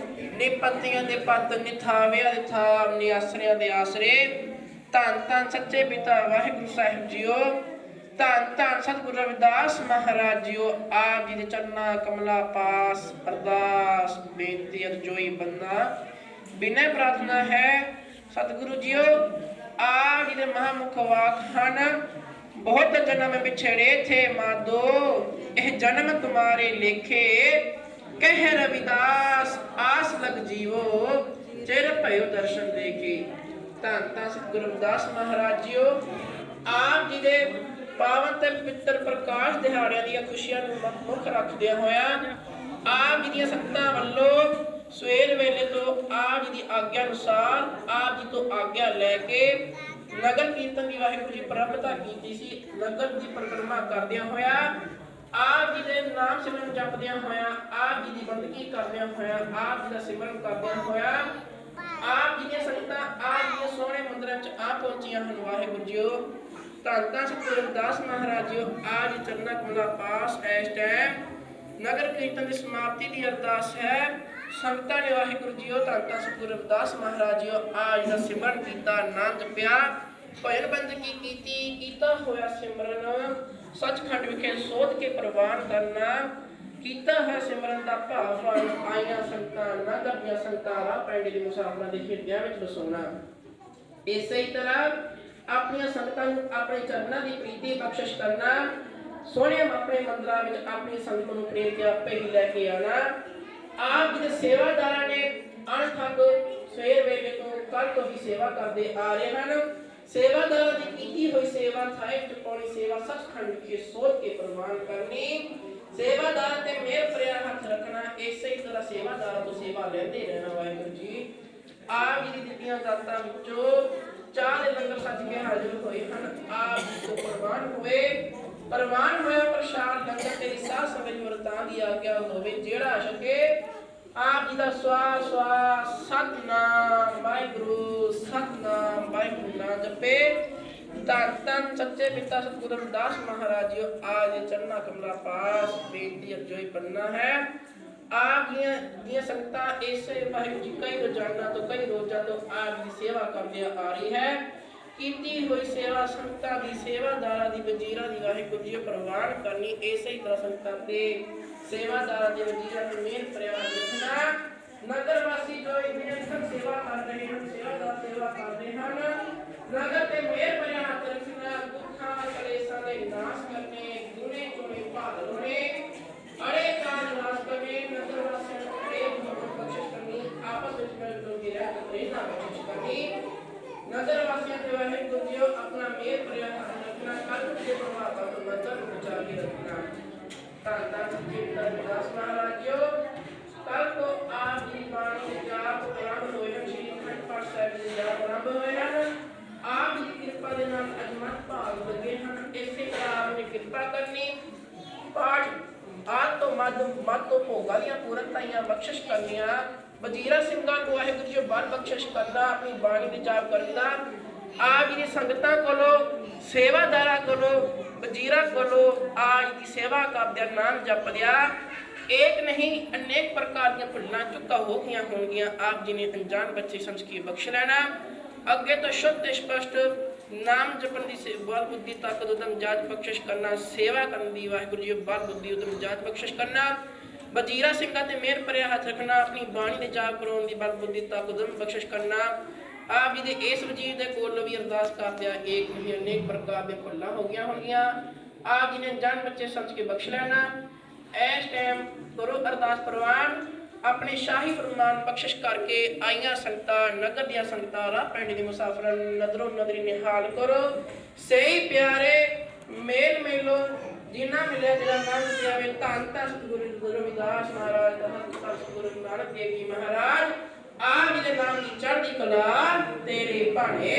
S2: ਨੀ ਪੱਤੀਆਂ ਦੇ ਪੱਤ ਨੀ ਥਾਵਿਆਂ ਦੇ ਥਾਵ ਨੀ ਆਸਰਿਆਂ ਦੇ ਆਸਰੇ ਧੰਨ ਧੰਨ ਸੱਚੇ ਪਿਤਾ ਵਾਹਿਗੁਰੂ ਸਾਹਿਬ ਜੀਓ ਧੰਨ ਧੰਨ ਸਤਿਗੁਰੂ ਰਵਿਦਾਸ ਮਹਾਰਾਜ ਜੀਓ ਆਪ ਜੀ ਦੇ ਚਰਨਾਂ ਕਮਲਾ ਪਾਸ ਅਰਦਾਸ ਬੇਨਤੀ ਅਰਜ਼ੋਈ ਬੰਨਾ ਬਿਨੈ ਪ੍ਰਾਰਥਨਾ ਹੈ ਸਤਿਗੁਰੂ ਜੀਓ ਆਪ ਜੀ ਦੇ ਮਹਾਮੁਖ ਵਾਕ ਹਨ ਬਹੁਤ ਜਨਮ ਵਿਛੜੇ ਥੇ ਮਾਦੋ ਇਹ ਜਨਮ ਤੁਮਾਰੇ ਲੇਖੇ ਕਹਿ ਰਵਿਦਾਸ ਆਸ ਲਗ ਜੀਵੋ ਚਿਰ ਭਇਓ ਦਰਸ਼ਨ ਦੇਖੇ। ਧੰਨ ਧੰਨ ਸਤਿਗੁਰੂ ਰਵਿਦਾਸ ਮਹਾਰਾਜ ਜੀਓ ਆਪ ਜੀ ਦੇ ਪਾਵਨ ਤੇ ਪਵਿੱਤਰ ਪ੍ਰਕਾਸ਼ ਦਿਹਾੜਿਆਂ ਦੀਆਂ ਖੁਸ਼ੀਆਂ ਨੂੰ ਮੁੱਖ ਰੱਖਦਿਆਂ ਹੋਇਆ ਆਪ ਜੀ ਦੀਆਂ ਸੰਗਤਾਂ ਵੱਲੋਂ ਸਵੇਰ ਵੇਲੇ ਤੋਂ ਆਪ ਜੀ ਦੀ ਆਗਿਆ ਅਨੁਸਾਰ ਆਪ ਜੀ ਤੋਂ ਆਗਿਆ ਲੈ ਕੇ ਨਗਰ ਕੀਰਤਨ ਦੀ ਵਾਹਿਗੁਰੂ ਜੀ ਪ੍ਰਾਰਥਨਾ ਕੀਤੀ ਸੀ। ਨਗਰ ਦੀ ਪਰਿਕਰਮਾ ਕਰਦਿਆਂ ਹੋਇਆ ਆਪ ਜੀ ਦੇ ਨਾਮ ਸਿਮਰਨ ਜਪਦਿਆਂ ਹੋਇਆ ਆਪ ਜੀ ਦੀ ਬੰਦਗੀ ਕਰਦਿਆਂ ਹੋਇਆ ਆਪ ਜੀ ਦਾ ਸਿਮਰਨ ਕਰਦਿਆਂ ਹੋਇਆ ਆਪ ਜੀ ਦੀਆਂ ਸੰਗਤਾਂ ਆਪ ਜੀ ਦੇ ਸੋਹਣੇ ਮੰਦਿਰਾਂ 'ਚ ਆ ਪਹੁੰਚੀਆਂ ਹਨ। ਵਾਹਿਗੁਰੂ ਜੀਓ ਧੰਨ ਧੰਨ ਸਤਿਗੁਰੂ ਰਵਿਦਾਸ ਮਹਾਰਾਜ ਜੀਓ ਆਪ ਜੀ ਚਰਨਾਂ ਕਮਲਾਂ ਪਾਸ ਇਸ ਟਾਈਮ ਨਗਰ ਕੀਰਤਨ ਦੀ ਸਮਾਪਤੀ ਦੀ ਅਰਦਾਸ ਹੈ। ਸੰਗਤਾਂ ਨੇ ਵਾਹਿਗੁਰੂ ਜੀਓ ਧੰਨ ਧੰਨ ਸਤਿਗੁਰੂ ਰਵਿਦਾਸ ਮਹਾਰਾਜ ਜੀਓ ਆਪ ਜੀ ਦਾ ਸਿਮਰਨ ਕੀਤਾ, ਨਾਮ ਜਪਿਆ, ਭਜਨ ਬੰਦਗੀ ਕੀਤੀ, ਕੀਤਾ ਹੋਇਆ ਸਿਮਰਨ ਸੱਚਖੰਡ ਵਿਖੇ ਸੋਧ ਕੇ ਪ੍ਰਵਾਨ ਕਰਨਾ, ਕੀਤਾ ਹੈ ਸਿਮਰਨ ਦਾ ਭਾਵ ਆਈਆਂ ਸੰਗਤਾਂ ਨਗਰ ਦੀਆਂ ਸੰਗਤਾਂ ਰਾਹ ਪੈਂਡੇ ਦੇ ਮੁਸਾਫਰਾਂ ਦੇ ਹਿਰਦਿਆਂ ਵਿੱਚ ਵਸਾਉਣਾ। ਇਸੇ ਹੀ ਤਰ੍ਹਾਂ ਆਪਣੀਆਂ ਸੰਗਤਾਂ ਨੂੰ ਆਪਣੇ ਚਰਨਾਂ ਦੀ ਪ੍ਰੀਤੀ ਬਖਸ਼ਿਸ਼ ਕਰਨਾ, ਸੋਹਣੇ ਆਪਣੇ ਮੰਦਰਾਂ ਵਿੱਚ ਆਪਣੀ ਸੰਗਤ ਨੂੰ ਪ੍ਰੇਰ ਕੇ ਆਪੇ ਹੀ ਲੈ ਕੇ ਆਣਾ। ਆਪ ਜੀ ਦੇ ਸੇਵਾਦਾਰਾਂ ਨੇ ਅਣਥੱਕ ਸਵੇਰ ਵੇਲੇ ਤੋਂ ਕੱਲ ਤੋਂ ਹੀ ਸੇਵਾ ਕਰਦੇ ਆ ਰਹੇ ਹਨ। ਸੇਵਾਦਾਰਾਂ ਦੀ ਕੀਤੀ ਹੋਈ ਸੇਵਾ ਥਾਏ ਚੁਕਾਉਣੀ ਸੇਵਾ ਸੱਚਖੰਡ ਵਿਖੇ ਸੋਧ ਕੇ ਪ੍ਰਵਾਨ ਕਰਨੀ, ਸੇਵਾਦਾਰ ਤੇ ਮਿਹਰ ਭਰਿਆ ਹੱਥ ਰੱਖਣਾ, ਇਸੇ ਹੀ ਤਰ੍ਹਾਂ ਸੇਵਾਦਾਰਾਂ ਤੋਂ ਸੇਵਾ ਲੈਂਦੇ ਰਹਿਣਾ। ਵਾਹਿਗੁਰੂ ਜੀ ਆਪ ਜੀ ਦੀ ਦਿੱਤੀਆਂ ਦਾਤਾਂ ਵਿੱਚੋਂ ਚਾਹ ਦੇ ਲੰਗਰ ਸੱਜ ਕੇ ਹਾਜ਼ਰ ਹੋਏ ਹਨ। ਆਪ ਜੀ ਤੋਂ ਪ੍ਰਵਾਨ ਹੋਇਆ ਪ੍ਰਸ਼ਾਦ ਲੰਗਰ ਤੇਰੀ ਸਾਧ ਸੰਗਤ ਵਰਤਾਂ ਦੀ ਆਗਿਆ ਹੋਵੇ। ਜਿਹੜਾ ਛਕੇ ਆਪ ਜੀ ਦਾ ਸਵਾਸ ਸਤਨਾਮ ਵਾਹਿਗੁਰੂ ਸਤਨਾਮ ਵਾਹਿਗੁਰੂ ਨਾ ਜਪੇ। ਧੰਨ ਧੰਨ ਸੱਚੇ ਪਿਤਾ ਸਤਿਗੁਰੂ ਰਵਿਦਾਸ ਮਹਾਰਾਜ ਜੀਓ ਆਪ ਦੇ ਚਰਨਾਂ ਕਮਲਾਂ ਪਾਸ ਬੇਨਤੀ ਅਰਜ਼ੋਈ ਪੰਨਾ ਹੈ। ਆਪ ਦੀਆਂ ਸੰਗਤਾਂ ਇਸੇ ਵਾਹਿਗੁਰੂ ਜੀ ਕਈ ਰੋਜ਼ਾਨਾ ਤੋਂ ਕਈ ਰੋਜ਼ਾਂ ਤੋਂ ਆਪ ਦੀ ਸੇਵਾ ਕਰਦੇ ਆ ਰਹੀ ਹੈ। ਕੀਤੀ ਹੋਈ ਸੇਵਾ ਸੰਗਤਾਂ ਦੀ ਸੇਵਾਦਾਰਾਂ ਦੀ ਵਜ਼ੀਰਾਂ ਦੀ ਵਾਹਿਗੁਰੂ ਜੀ ਪ੍ਰਵਾਨ ਕਰਨੀ, ਇਸੇ ਹੀ ਤਰ੍ਹਾਂ ਸੰਗਤਾਂ ਤੇ ਸੇਵਾਦਾਰਾਂ ਦੇ ਵਜ਼ੀਰਾਂ ਨੂੰ ਮਿਹਰ ਭਰਿਆ ਰੱਖਣਾ। ਨਗਰ ਵਾਸੀ ਜੋ ਨਿਰੰਤਰ ਸੇਵਾ ਕਰ ਰਹੇ ਹਨ, ਸੇਵਾਦਾਰ ਸੇਵਾ ਕਰਦੇ ਹਨ, ਨਗਰ ਤੇ ਮਿਹਰ ਭਰਿਆ ਹੱਥ ਰੱਖਣਾ, ਦੁੱਖਾਂ ਕਲੇਸ਼ਾਂ ਦੇ ਵਿਨਾਸ਼ ਕਰਨੇ, ਗੁਣੇ ਚੁਣੇ ਭਾਗ ਲੋਣੇ, ਅੜੇ ਕਾਜ ਨਾਸ਼ ਕਰਨੇ, ਨਗਰ ਵਾਸੀਆਂ ਨੂੰ ਪ੍ਰੇਮ ਮੁਹੱਬਤ ਬਖਸ਼ਿਸ਼ ਕਰਨੀ, ਆਪਸ ਵਿੱਚ ਮਿਲ ਜੁਲ ਕੇ ਰਹਿ ਕੇ ਪ੍ਰੇਰਨਾ ਬਖਸ਼ਿਸ਼ ਕਰਨੀ। ਨਗਰ ਵਾਸੀਆਂ ਦੇ ਵਾਹਿਗੁਰੂ ਜੀ ਆਪਣਾ ਮਿਹਰ ਭਰਿਆ ਹੱਥ ਰੱਖਣਾ, ਕੱਲ੍ਹ ਦੇ ਪ੍ਰਭਾਵਾਂ ਤੋਂ ਨਜ਼ਰ ਨੂੰ ਬਚਾ ਕੇ ਰੱਖਣਾ। ਧੰਨ ਧੰਨ ਸਤਿਗੁਰੂ ਰਵਿਦਾਸ ਮਹਾਰਾਜ ਜੀਓ ਕੱਲ੍ਹ ਤੋਂ ਆਪ ਜੀ ਬਾਣੀ ਦੇ ਜਾਪ ਆਰੰਭ ਹੋਏ ਹਨ। ਸ਼੍ਰੀ ਅਖੰਡ ਪਾਠ ਸਾਹਿਬ ਦੇ ਜਾਪ ਆਰੰਭ ਹੋਏ ਹਨ। ਆਪ ਜੀ ਦੀ ਕਿਰਪਾ ਦੇ ਨਾਲ ਅਜਮਤ ਭਾਗ ਲੱਗੇ ਹਨ। ਇਸੇ ਤਰ੍ਹਾਂ ਆਪ ਨੇ ਕਿਰਪਾ ਕਰਨੀ, ਪਾਠ ਆਦ ਤੋਂ ਮੱਧ ਤੋਂ ਭੋਗਾਂ ਦੀਆਂ ਪੂਰਨਤਾਈਆਂ ਬਖਸ਼ਿਸ਼ ਕਰਨੀਆਂ, ਵਜ਼ੀਰਾ ਸਿੰਘਾਂ ਨੂੰ ਵਾਹਿਗੁਰੂ ਜੀ ਬਲ ਬਖਸ਼ਿਸ਼ ਕਰਨਾ, ਆਪਣੀ ਬਾਣੀ ਦੇ ਜਾਪ ਕਰਨਾ। ਆਪ ਜੀ ਦੀ ਸੰਗਤਾਂ ਕੋਲੋਂ ਸੇਵਾਦਾਰਾਂ ਕੋਲੋਂ ਵਜ਼ੀਰਾਂ ਕੋਲੋਂ ਆਪ ਜੀ ਦੀ ਸੇਵਾ ਕਰਦਿਆਂ ਨਾਮ ਜਪਦਿਆਂ ਇੱਕ ਨਹੀਂ ਅਨੇਕ ਪ੍ਰਕਾਰ ਦੀਆਂ ਭੁੱਲਾਂ ਚੁੱਕਾ ਹੋ ਗਈਆਂ ਹੋਣਗੀਆਂ। ਆਪ ਜੀ ਨੇ ਅਣਜਾਣ ਬੱਚੇ ਸਮਝ ਕੇ ਬਖਸ਼ ਲੈਣਾ। ਅੱਗੇ ਤੋਂ ਸ਼ੁੱਧ ਤੇ ਸਪਸ਼ਟ ਨਾਮ ਜਪਣ ਦੀ ਬਲ ਬੁੱਧੀ ਤਾਕਤ ਉਦਮ ਜਾਤ ਬਖਸ਼ਿਸ਼ ਕਰਨਾ, ਸੇਵਾ ਕਰਨ ਦੀ ਵਾਹਿਗੁਰੂ ਜੀ ਬਲ ਬੁੱਧੀ ਉਦਮ ਜਾਤ ਬਖਸ਼ਿਸ਼ ਕਰਨਾ, ਵਜ਼ੀਰਾ ਸਿੰਘਾਂ ਤੇ ਮਿਹਰ ਭਰਿਆ ਹੱਥ ਰੱਖਣਾ, ਆਪਣੀ ਬਾਣੀ ਦੇ ਜਾਪ ਕਰਾਉਣ ਦੀ ਬਲ ਬੁੱਧੀ ਤਾਕਤ ਉਦਮ ਬਖਸ਼ਿਸ਼ ਕਰਨਾ। ਆਪ ਜੀ ਦੇ ਇਸ ਵਜ਼ੀਰ ਦੇ ਕੋਲ ਵੀ ਅਰਦਾਸ ਕਰਦਿਆਂ ਇੱਕ ਨਹੀਂ ਅਨੇਕ ਪ੍ਰਕਾਰ ਦੀਆਂ ਭੁੱਲਾਂ ਹੋ ਗਈਆਂ ਹੋਣਗੀਆਂ। ਆਪ ਜੀ ਨੇ ਅਣਜਾਣ ਬੱਚੇ ਸਮਝ ਕੇ ਬਖਸ਼ ਲੈਣਾ। ਇਸ ਟਾਈਮ ਕਰੋ ਅਰਦਾਸ ਪ੍ਰਵਾਨ, ਆਪਣੇ ਸ਼ਾਹੀ ਫਰਮਾਨ ਬਖਸ਼ਿਸ਼ ਕਰਕੇ ਆਈਆਂ ਸੰਗਤਾਂ ਨਗਰ ਦੀਆਂ ਸੰਗਤਾਂ ਰਾਹ ਪਿੰਡ ਦੇ ਮੁਸਾਫਰਾਂ ਨੂੰ ਨਜ਼ਰੋਂ ਨਜ਼ਰੀ ਨਿਹਾਲ ਕਰੋ। ਸਹੀ ਪਿਆਰੇ ਮੇਲ ਮੇਲੋ ਜਿਨ੍ਹਾਂ ਮਿਲਿਆ ਜਿਹੜਾ ਨਾਮ ਜਾਵੇ। ਧੰਨ ਧੰਨ ਸਤਿਗੁਰੂ ਰਵਿਦਾਸ ਮਹਾਰਾਜ ਦਾ ਧੰਨ ਸਤਿਗੁਰੂ ਨਾਨਕ ਦੇਵ ਜੀ ਮਹਾਰਾਜ ਆਪ ਜੀ ਦੇ ਨਾਮ ਦੀ ਚੜ੍ਹਦੀ ਕਲਾ ਤੇਰੇ ਭਾਣੇ।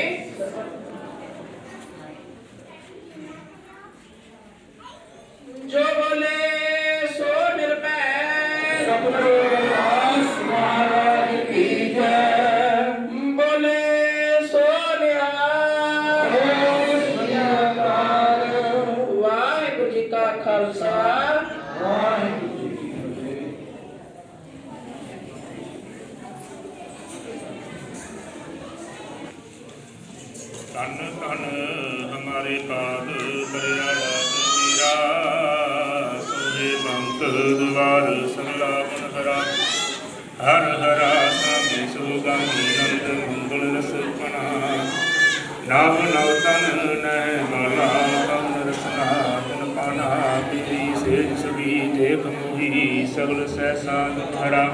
S2: ਜੋ ਬੋਲੇ ਸੋ ਨਿਰਭੈ ਸਤਿਗੁਰੂ ਰਵਿਦਾਸ ਮਹਾਰਾਜ ਕੀ ਜੈ। ਬੋਲੇ ਸੋ ਨਿਹਾਲ। ਵਾਹਿਗੁਰੂ ਜੀ ਕਾ ਖਾਲਸਾ ਵਾਹਿਗੁਰੂ ਜੀ ਕੀ ਫਤਿਹ।
S7: ਧੰਨ ਧੰਨ ਹਮਾਰੇ ਪਾਦ ਦਰਿਆ मीरा सोहे बंक द्वार सगला गुण हरा हर हरा सामे सुगामी नंद मंगल रस पना नाम नव तन नह माला कमन रसना तन पाना बिधि से सभी ਦੇਖ ਮੋਹੀ ਸਗਲ ਸਹਿਸਾ ਹਰਾ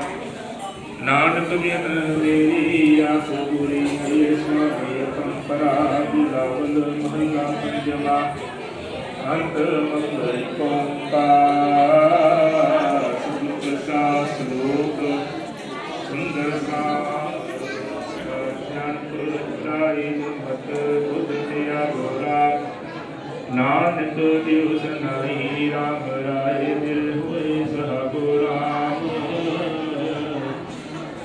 S7: ਨਾਨਕ ਬਿਨ ਮੇਰੀ ਆਸ ਪੂਰੀ ਇਹ ਸਭੇ ਕੰਪਰਾ ਬਿਲਾਵਲ ਮਹਿਲਾ ਪੰਜਵਾ ਅੰਤ ਮੰਗਲ ਓੰਕਾਰ ਸੁਖ ਸਾਸ ਲੋਕ ਸੁੰਦਰ ਸਾ ਗਿਆਨ ਪੁਰਾਈ ਮਤ ਬੁੱਧ ਤਿਆ ਗੋਰਾ ਨਾਨਕ ਦਿਵ ਸਨਾਈ ਰਾਮ ਰਾਏ ਦਿਲ ਹੋਏ ਸਹਾਗੋ ਰਾਮ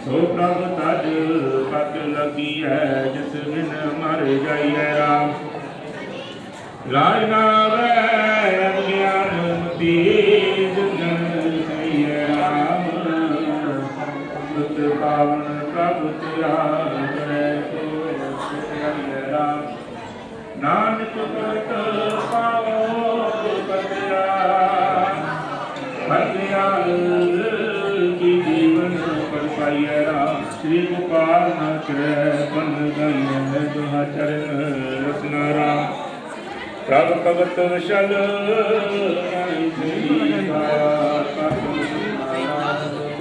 S7: ਸੋ ਪ੍ਰਭ ਤਜ ਪਤ ਲਗੀ ਹੈ ਜਿਸ ਬਿਨ ਮਰ ਜਾਈਐ ਰਾਮ ਲਾਜ ਨਾਵੇ ਅਗਿਆਨ ਮਤੀ ਜਨ ਸਈਐ ਰਾਮ ਸੁਤ ਪਾਵਨ ਪ੍ਰਭ ਧਿਆਨੈ ਸੋ ਸਈਐ ਰਾਮ ਨਾਨਕ ਭਗਤ ਪਾਵੋ ਕਤਿਆ ਹਰਿਆਲ ਕੀ ਜੀਵਨ ਪਰ ਪਾਈਐ ਰਾਮ ਸ੍ਰੀ ਗੋਪਾਲ ਨਾਚੈ ਬਨ ਗਈਐ ਦੁਹਾ ਚਰਨ ਰਸਨਾ ਰਾਮ ਪ੍ਰਭ ਭਗਤ ਵਿਸ਼ਲ ਨਾਈ ਸ੍ਰੀ ਆਇਆ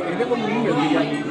S7: ਇਹਦੇ ਕੋਲ ਨਹੀਂ ਮਿਲਦੀ